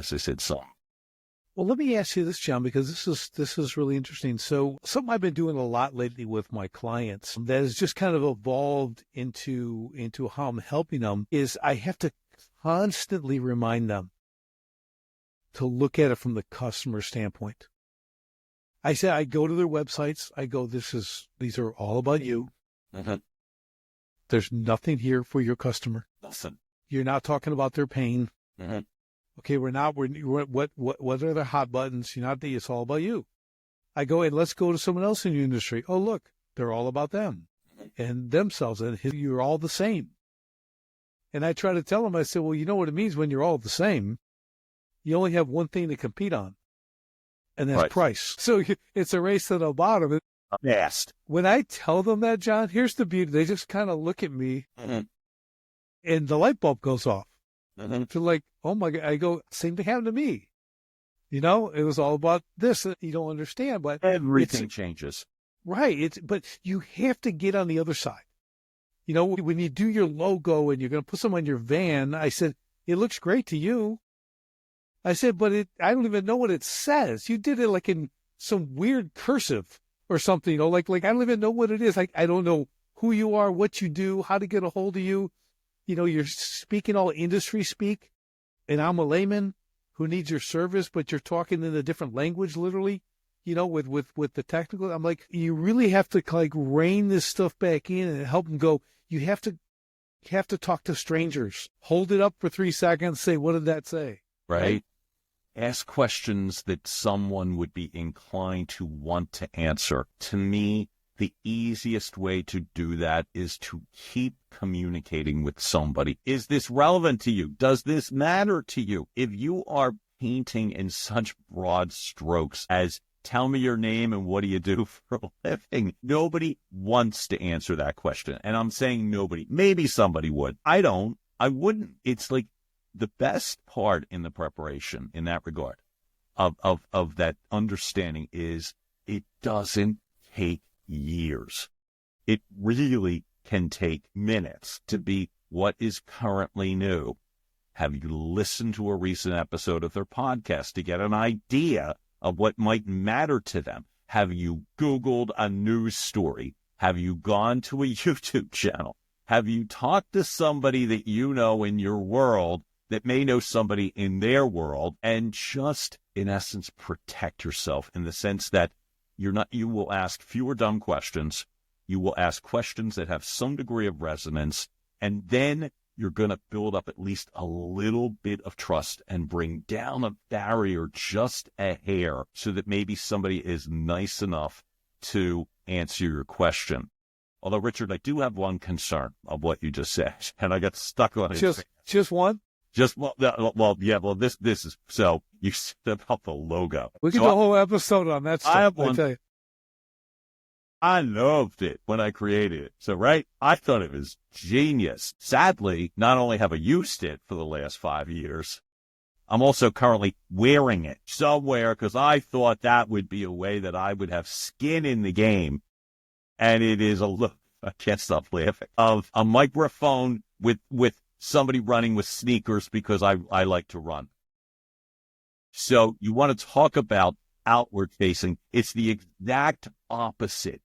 Well, let me ask you this, John, because this is really interesting. So something I've been doing a lot lately with my clients that has just kind of evolved into how I'm helping them is I have to constantly remind them to look at it from the customer standpoint. I say I go to their websites. I go, these are all about you. Mm-hmm. There's nothing here for your customer. Listen, you're not talking about their pain. Mm-hmm. Okay, what are the hot buttons? It's all about you. I go, and let's go to someone else in your industry. Oh, look, they're all about them and themselves, and you're all the same. And I try to tell them, I say, well, you know what it means when you're all the same? You only have one thing to compete on, and that's price. So it's a race to the bottom. Fast. When I tell them that, John, here's the beauty. They just kind of look at me, and the light bulb goes off. To like, oh my God, I go, same thing happened to me. It was all about this. You don't understand, but everything changes. Right. But you have to get on the other side. When you do your logo and you're going to put some on your van, I said, it looks great to you. I said, but I don't even know what it says. You did it like in some weird cursive or something, like I don't even know what it is. I don't know who you are, what you do, how to get a hold of you. You're speaking all industry speak, and I'm a layman who needs your service, but you're talking in a different language, literally, with the technical. I'm like, you really have to rein this stuff back in and help them go. You have to talk to strangers. Hold it up for 3 seconds. Say, what did that say? Right. Ask questions that someone would be inclined to want to answer. To me, the easiest way to do that is to keep communicating with somebody. Is this relevant to you? Does this matter to you? If you are painting in such broad strokes as tell me your name and what do you do for a living, nobody wants to answer that question. And I'm saying nobody. Maybe somebody would. I wouldn't. It's like the best part in the preparation in that regard of that understanding is it doesn't take years. It really can take minutes to be what is currently new. Have you listened to a recent episode of their podcast to get an idea of what might matter to them? Have you Googled a news story? Have you gone to a YouTube channel? Have you talked to somebody that you know in your world that may know somebody in their world, and just, in essence, protect yourself in the sense that you will ask fewer dumb questions. You will ask questions that have some degree of resonance, and then you're going to build up at least a little bit of trust and bring down a barrier just a hair so that maybe somebody is nice enough to answer your question. Although, Richard, I do have one concern of what you just said, and I got stuck on it. Just one? This is, so you said about the logo. We could do a whole episode on that stuff. I have one. I tell you. I loved it when I created it. So, right, I thought it was genius. Sadly, not only have I used it for the last 5 years, I'm also currently wearing it somewhere because I thought that would be a way that I would have skin in the game. And it is a look I can't stop laughing, of a microphone with somebody running with sneakers because I like to run. So you want to talk about outward facing. It's the exact opposite.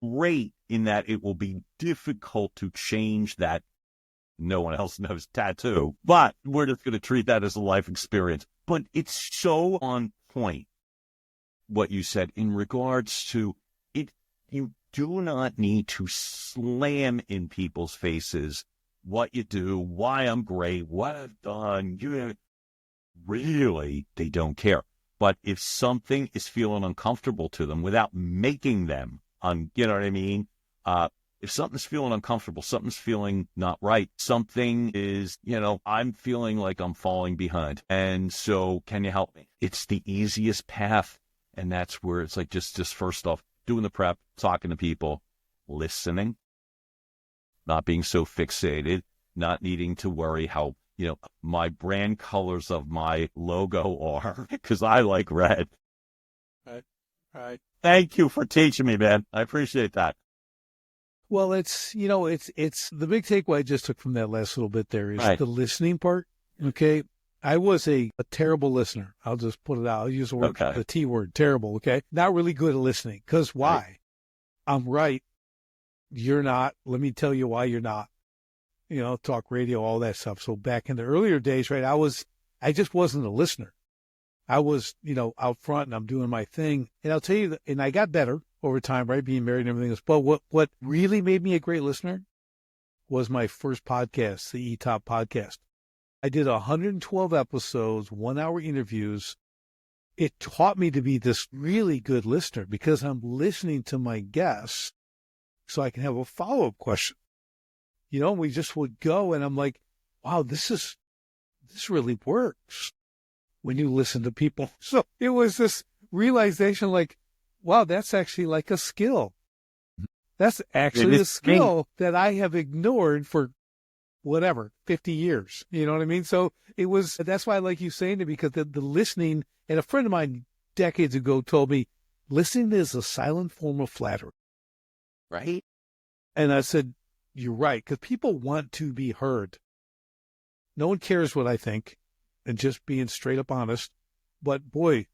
Great in that it will be difficult to change that no one else knows tattoo, but we're just going to treat that as a life experience. But it's so on point what you said in regards to it. You do not need to slam in people's faces what you do, why I'm great, what I've done. Really, they don't care. But if something is feeling uncomfortable to them without making them, you know what I mean? If something's feeling uncomfortable, something's feeling not right, something is, I'm feeling like I'm falling behind. And so can you help me? It's the easiest path. And that's where it's like just first off, doing the prep, talking to people, listening, not being so fixated, not needing to worry how, my brand colors of my logo are, because I like red. Right. Thank you for teaching me, man. I appreciate that. Well, it's the big takeaway I just took from that last little bit there is the listening part. Okay. I was a terrible listener. I'll just put it out. I'll use the T word, terrible. Okay. Not really good at listening. Because why? Right. I'm right. You're not. Let me tell you why you're not. Talk radio, all that stuff. So back in the earlier days, right, I just wasn't a listener. I was, out front and I'm doing my thing. And I'll tell you, and I got better over time, right, being married and everything else. But what really made me a great listener was my first podcast, the E-Top podcast. I did 112 episodes, 1-hour interviews. It taught me to be this really good listener because I'm listening to my guests so I can have a follow-up question. We just would go and I'm like, wow, this really works when you listen to people. So it was this realization like, wow, that's actually like a skill. That's actually a skill that I have ignored for 50 years. You know what I mean? So that's why I like you saying it, because the listening, and a friend of mine decades ago told me, listening is a silent form of flattery. Right? And I said, you're right, because people want to be heard. No one cares what I think, and just being straight up honest. But boy,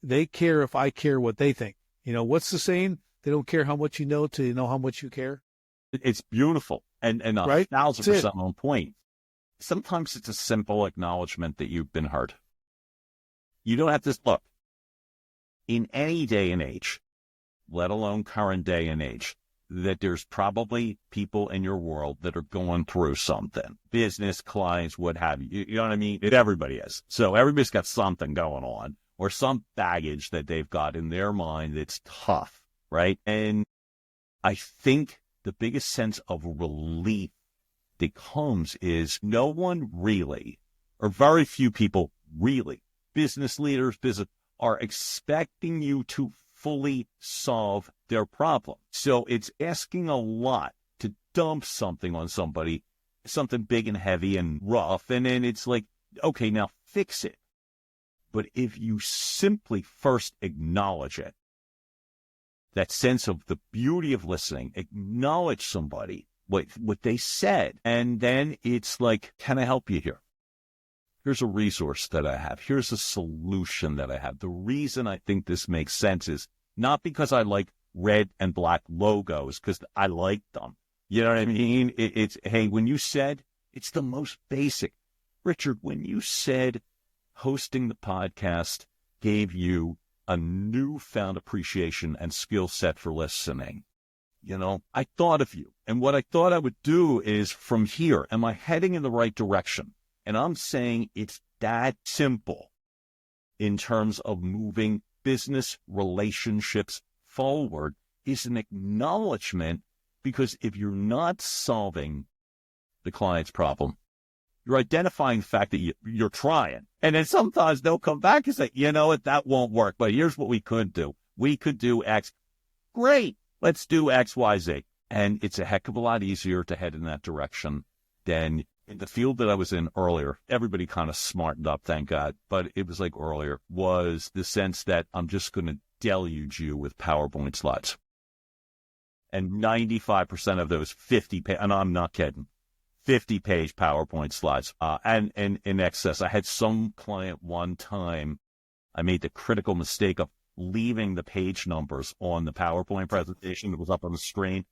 they care if I care what they think. What's the saying? They don't care how much you know till you know how much you care. It's beautiful and 1,000% on point. Sometimes it's a simple acknowledgement that you've been heard. You don't have to look. In any day and age, let alone current day and age, that there's probably people in your world that are going through something. Business, clients, what have you. You know what I mean? Everybody is. So everybody's got something going on or some baggage that they've got in their mind that's tough, right? And I think the biggest sense of relief that comes is no one really, or very few people really, business leaders, are expecting you to fully solve their problem. So it's asking a lot to dump something on somebody, something big and heavy and rough, and then it's like, okay, now fix it. But if you simply first acknowledge it, that sense of the beauty of listening, acknowledge somebody, what they said, and then it's like, can I help you here? Here's a resource that I have. Here's a solution that I have. The reason I think this makes sense is not because I like red and black logos, because I like them. You know what I mean? Hey, when you said, it's the most basic. Richard, when you said hosting the podcast gave you a newfound appreciation and skill set for listening, I thought of you. And what I thought I would do is, from here, am I heading in the right direction? And I'm saying it's that simple in terms of moving business relationships forward, is an acknowledgement, because if you're not solving the client's problem, you're identifying the fact that you're trying. And then sometimes they'll come back and say, you know what, that won't work, but here's what we could do. We could do X. Great, let's do X, Y, Z. And it's a heck of a lot easier to head in that direction than in the field that I was in earlier. Everybody kind of smartened up, thank God. But it was like earlier was the sense that I'm just going to deluge you with PowerPoint slides. And 95% of those 50-page, and I'm not kidding, 50-page PowerPoint slides, and in excess. I had some client one time, I made the critical mistake of leaving the page numbers on the PowerPoint presentation that was up on the screen.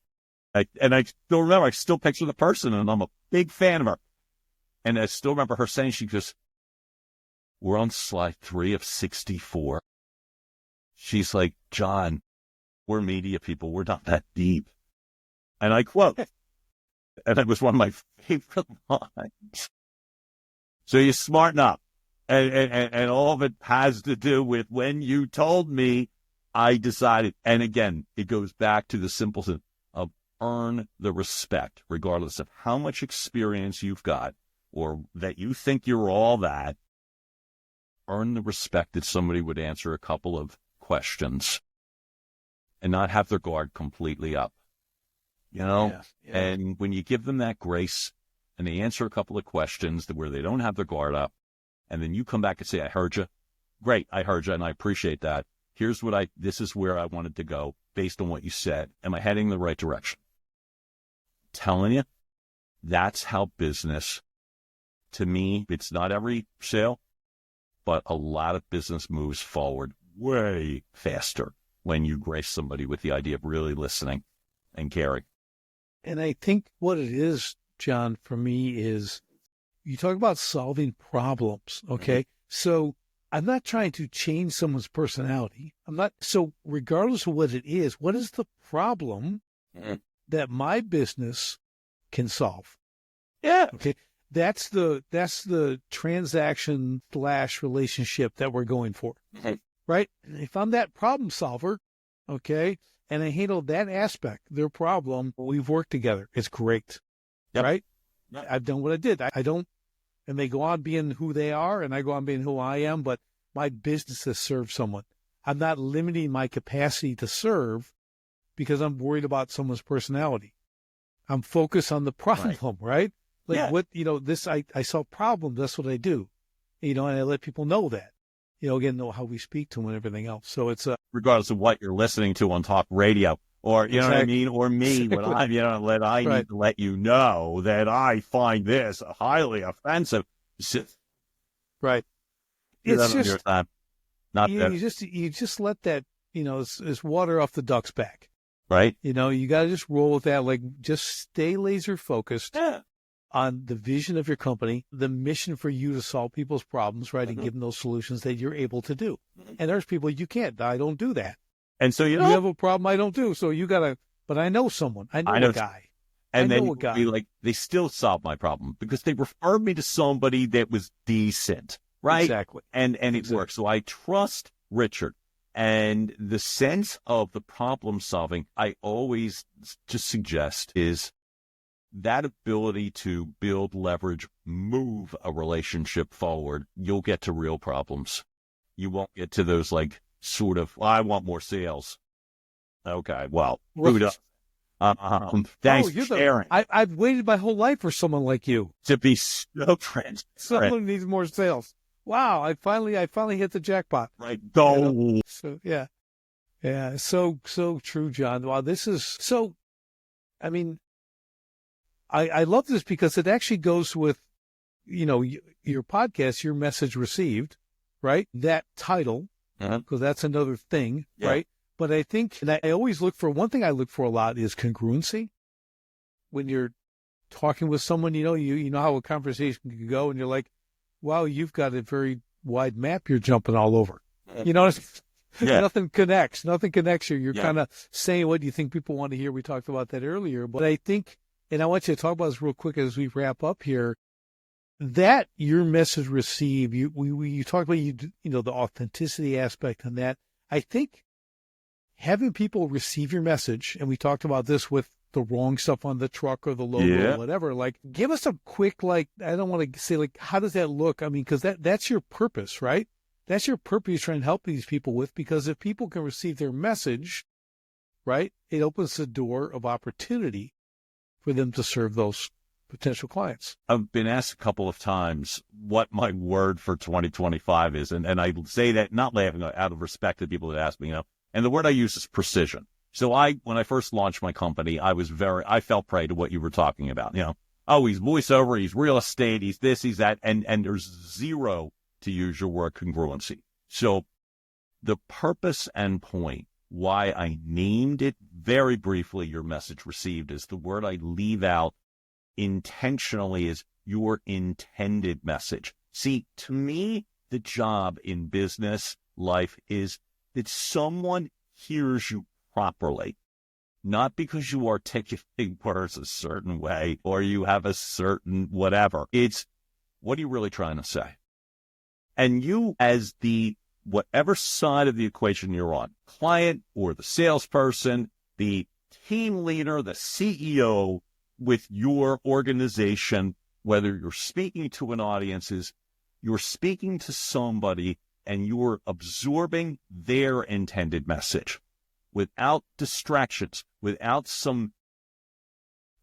And I still remember, I still picture the person, and I'm a big fan of her. And I still remember her saying, she goes, we're on slide 3 of 64. She's like, John, we're media people. We're not that deep. And I quote, and it was one of my favorite lines. So you smarten up. And all of it has to do with when you told me, I decided. And again, it goes back to the simple thing of earn the respect, regardless of how much experience you've got or that you think you're all that. Earn the respect that somebody would answer a couple of questions and not have their guard completely up, you know? Yeah. And when you give them that grace and they answer a couple of questions where they don't have their guard up, and then you come back and say, I heard you. Great, I heard you, and I appreciate that. This is where I wanted to go based on what you said. Am I heading in the right direction? I'm telling you, that's how business, to me, it's not every sale, but a lot of business moves forward way faster when you grace somebody with the idea of really listening and caring. And I think what it is, John, for me is you talk about solving problems, okay? Mm-hmm. So I'm not trying to change someone's personality. So regardless of what it is, what is the problem that my business can solve? Yeah. Okay. That's the transaction / relationship that we're going for, right? And if I'm that problem solver, okay, and I handle that aspect, their problem, we've worked together. It's great, right? Yep. I've done what I did. I don't, and they go on being who they are, and I go on being who I am, but my business has served someone. I'm not limiting my capacity to serve because I'm worried about someone's personality. I'm focused on the problem, right? Like what, I solve problems. That's what I do, and I let people know that, again, know how we speak to them and everything else. So it's regardless of what you're listening to on talk radio or, know what I mean? Or me, when I need to let you know that I find this highly offensive. Right. It's just, you just let that, it's water off the duck's back. Right. You got to just roll with that. Like, just stay laser focused on the vision of your company, the mission for you to solve people's problems, right? And give them those solutions that you're able to do. And there's people you can't. I don't do that. And so, you have a problem I don't do. So you got to, but I know someone. I know a guy. And then they still solve my problem because they referred me to somebody that was decent, right? Exactly. And it works. So I trust Richard. And the sense of the problem solving, I always just suggest is that ability to build leverage, move a relationship forward. You'll get to real problems. You won't get to those I want more sales. Okay, well, who does? Thanks for sharing. I've waited my whole life for someone like you to be so transparent. Someone needs more sales. Wow, I finally hit the jackpot. Right. Go. So yeah. So true, John. Wow, this is so. I mean, I love this because it actually goes with, your podcast, your message received, right? That title, because that's another thing, right? But I think, and I always look for, one thing I look for a lot is congruency. When you're talking with someone, you know how a conversation can go, and you're like, wow, you've got a very wide map you're jumping all over. Nothing connects. Nothing connects you. You're kind of saying what you think people want to hear. We talked about that earlier. But I think, and I want you to talk about this real quick as we wrap up here, that your message received, you talked about, the authenticity aspect on that. I think having people receive your message, and we talked about this with the wrong stuff on the truck or the logo or whatever, give us a quick, I don't want to say, how does that look? I mean, because that's your purpose, right? That's your purpose you're trying to help these people with, because if people can receive their message, right, it opens the door of opportunity for them to serve those potential clients. I've been asked a couple of times what my word for 2025 is, and I say that not laughing, out of respect to people that ask me, and the word I use is precision. So when I first launched my company, I fell prey to what you were talking about. Oh, he's voiceover, he's real estate, he's this, he's that, and there's zero, to use your word, congruency. So the purpose and point, why I named it very briefly, your message received, is the word I leave out intentionally is your intended message. See, to me, the job in business life is that someone hears you properly, not because you articulate words a certain way or you have a certain whatever. It's, what are you really trying to say? And you, as the whatever side of the equation you're on, client or the salesperson, the team leader, the CEO with your organization, whether you're speaking to an audience, you're speaking to somebody and you're absorbing their intended message without distractions, without some,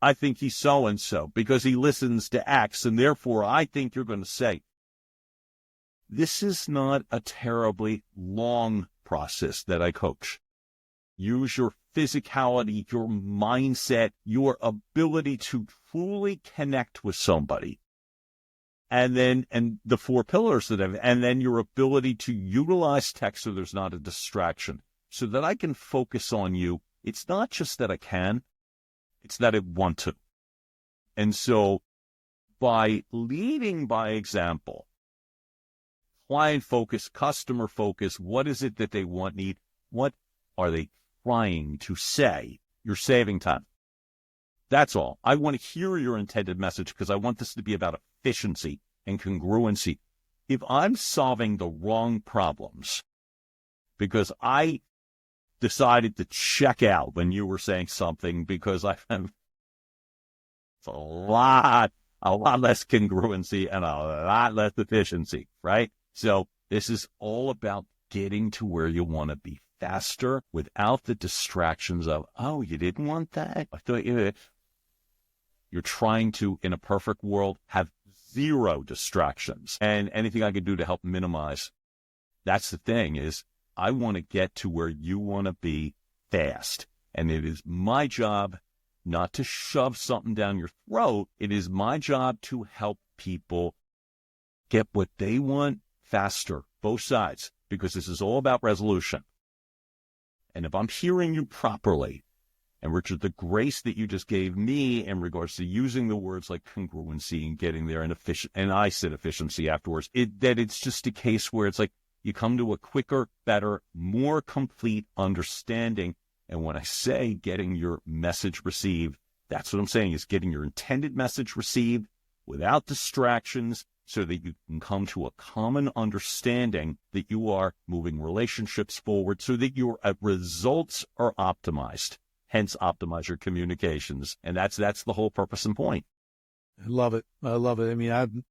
I think he's so-and-so because he listens to X, and therefore I think you're going to say. This is not a terribly long process that I coach. Use your physicality, your mindset, your ability to truly connect with somebody. And the 4 pillars and then your ability to utilize text so there's not a distraction, so that I can focus on you. It's not just that I can, it's that I want to. And so by leading by example, client focus, customer focus, what is it that they want, need? What are they trying to say? You're saving time. That's all. I want to hear your intended message because I want this to be about efficiency and congruency. If I'm solving the wrong problems because I decided to check out when you were saying something because it's a lot less congruency and a lot less efficiency, right? So this is all about getting to where you want to be faster without the distractions of, oh, you didn't want that? I thought you're trying to, in a perfect world, have zero distractions. And anything I can do to help minimize. That's the thing is, I want to get to where you want to be fast. And it is my job not to shove something down your throat. It is my job to help people get what they want faster, both sides, because this is all about resolution. And if I'm hearing you properly, and Richard, the grace that you just gave me in regards to using the words like congruency and getting there and efficient, and I said efficiency afterwards, that it's just a case where it's like you come to a quicker, better, more complete understanding. And when I say getting your message received, that's what I'm saying is getting your intended message received without distractions so that you can come to a common understanding that you are moving relationships forward so that your results are optimized. Hence, optimize your communications. And that's the whole purpose and point. I love it. I love it. I mean,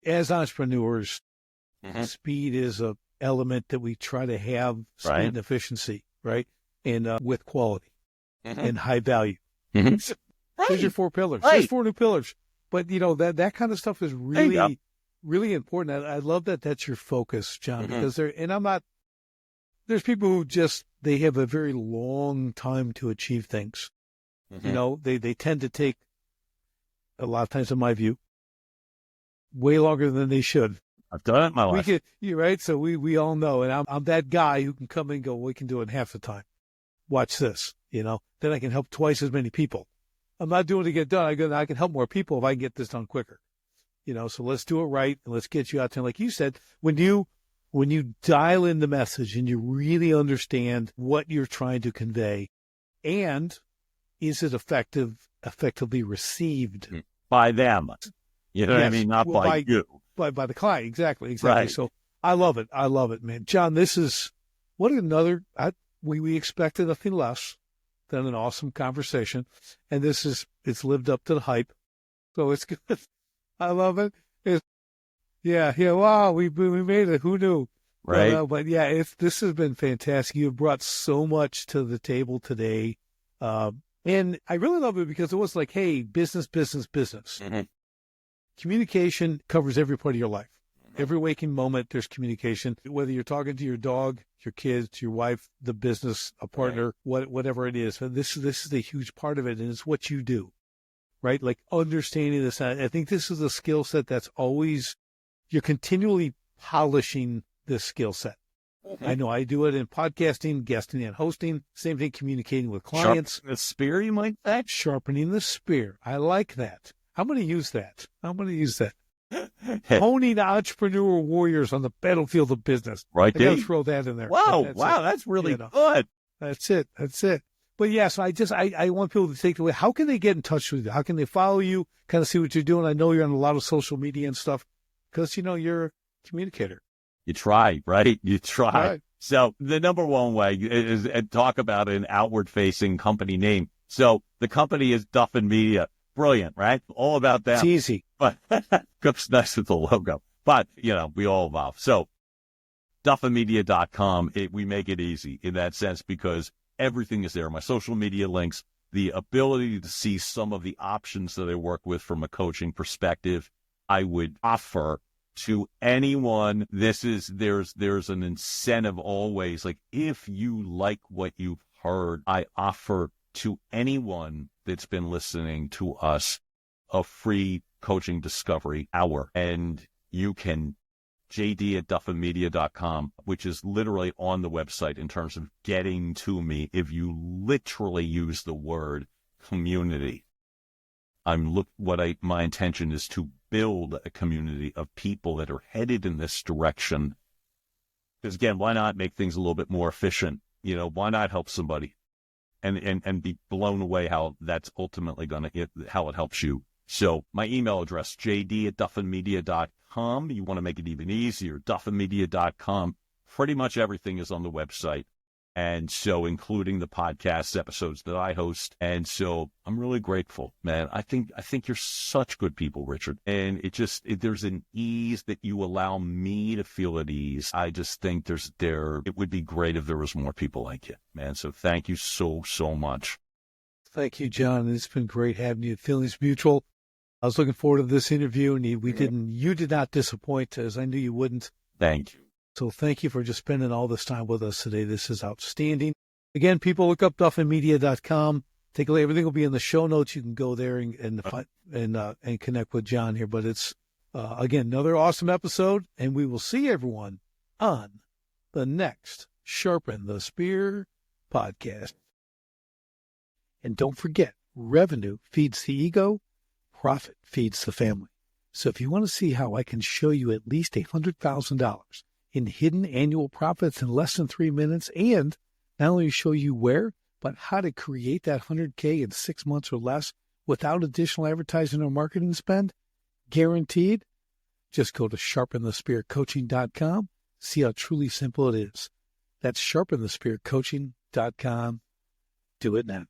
as entrepreneurs, speed is a element that we try to have, speed and efficiency, right? And with quality and high value. So, there's your 4 pillars. There's 4 new pillars. But, that kind of stuff is really, really important. I love that that's your focus, John, because there's people who they have a very long time to achieve things. They tend to take, a lot of times in my view, way longer than they should. I've done it in my life. You're right. So we all know. And I'm that guy who can come and go, we can do it in half the time. Watch this, then I can help twice as many people. I'm not doing it to get done. I can help more people if I can get this done quicker. So let's do it right. And let's get you out there. Like you said, when you dial in the message and you really understand what you're trying to convey and is it effectively received by them, what I mean? Not by you. By the client. Exactly. Right. So I love it, man. John, this is we expected nothing less than an awesome conversation. And it's lived up to the hype. So it's good. I love it. Wow. We made it. Who knew? Right. But this has been fantastic. You've brought so much to the table today. And I really love it because it was like, hey, business. Communication covers every part of your life. Every waking moment, there's communication. Whether you're talking to your dog, your kids, your wife, the business, a partner, whatever it is. This is a huge part of it, and it's what you do, right? Like understanding this. I think this is a skill set that's always, you're continually polishing this skill set. Mm-hmm. I know I do it in podcasting, guesting, and hosting. Same thing, communicating with clients. Sharpening the spear, you might say? Sharpening the spear. I like that. I'm going to use that. Honing entrepreneur warriors on the battlefield of business. Right, I got to throw that in there. Wow, that's really good. That's it. But yes, I want people to take away. How can they get in touch with you? How can they follow you? Kind of see what you're doing. I know you're on a lot of social media and stuff because you're a communicator. You try, right? You try. Right. So the number one way is talk about an outward-facing company name. So the company is Duffin Media. Brilliant, right? All about that. It's easy. But it's nice with the logo. But, we all evolve. So duffinmedia.com, we make it easy in that sense because everything is there. My social media links, the ability to see some of the options that I work with from a coaching perspective, I would offer to anyone. There's an incentive always. Like if you like what you've heard, I offer to anyone that's been listening to us a free coaching discovery hour. And you can jd@duffinmedia.com, which is literally on the website in terms of getting to me. If you literally use the word community, my intention is to build a community of people that are headed in this direction. Because again, why not make things a little bit more efficient? Why not help somebody and be blown away how that's ultimately how it helps you. So my email address, jd@duffinmedia.com. You want to make it even easier, duffinmedia.com. Pretty much everything is on the website. And so including the podcast episodes that I host. And so I'm really grateful, man. I think you're such good people, Richard. And there's an ease that you allow me to feel at ease. I just think it would be great if there was more people like you, man. So thank you so, so much. Thank you, John. It's been great having you. Feelings mutual. I was looking forward to this interview, and you did not disappoint, as I knew you wouldn't. Thank you. So thank you for just spending all this time with us today. This is outstanding. Again, people, look up duffinmedia.com. Take a look. Everything will be in the show notes. You can go there and connect with John here. But it's, again, another awesome episode, and we will see everyone on the next Sharpen the Spear podcast. And don't forget, revenue feeds the ego, profit feeds the family. So if you want to see how I can show you at least $100,000 in hidden annual profits in less than 3 minutes, and not only show you where, but how to create that $100K in 6 months or less without additional advertising or marketing spend, guaranteed, just go to sharpenthespearcoaching.com. See how truly simple it is. That's sharpenthespearcoaching.com. Do it now.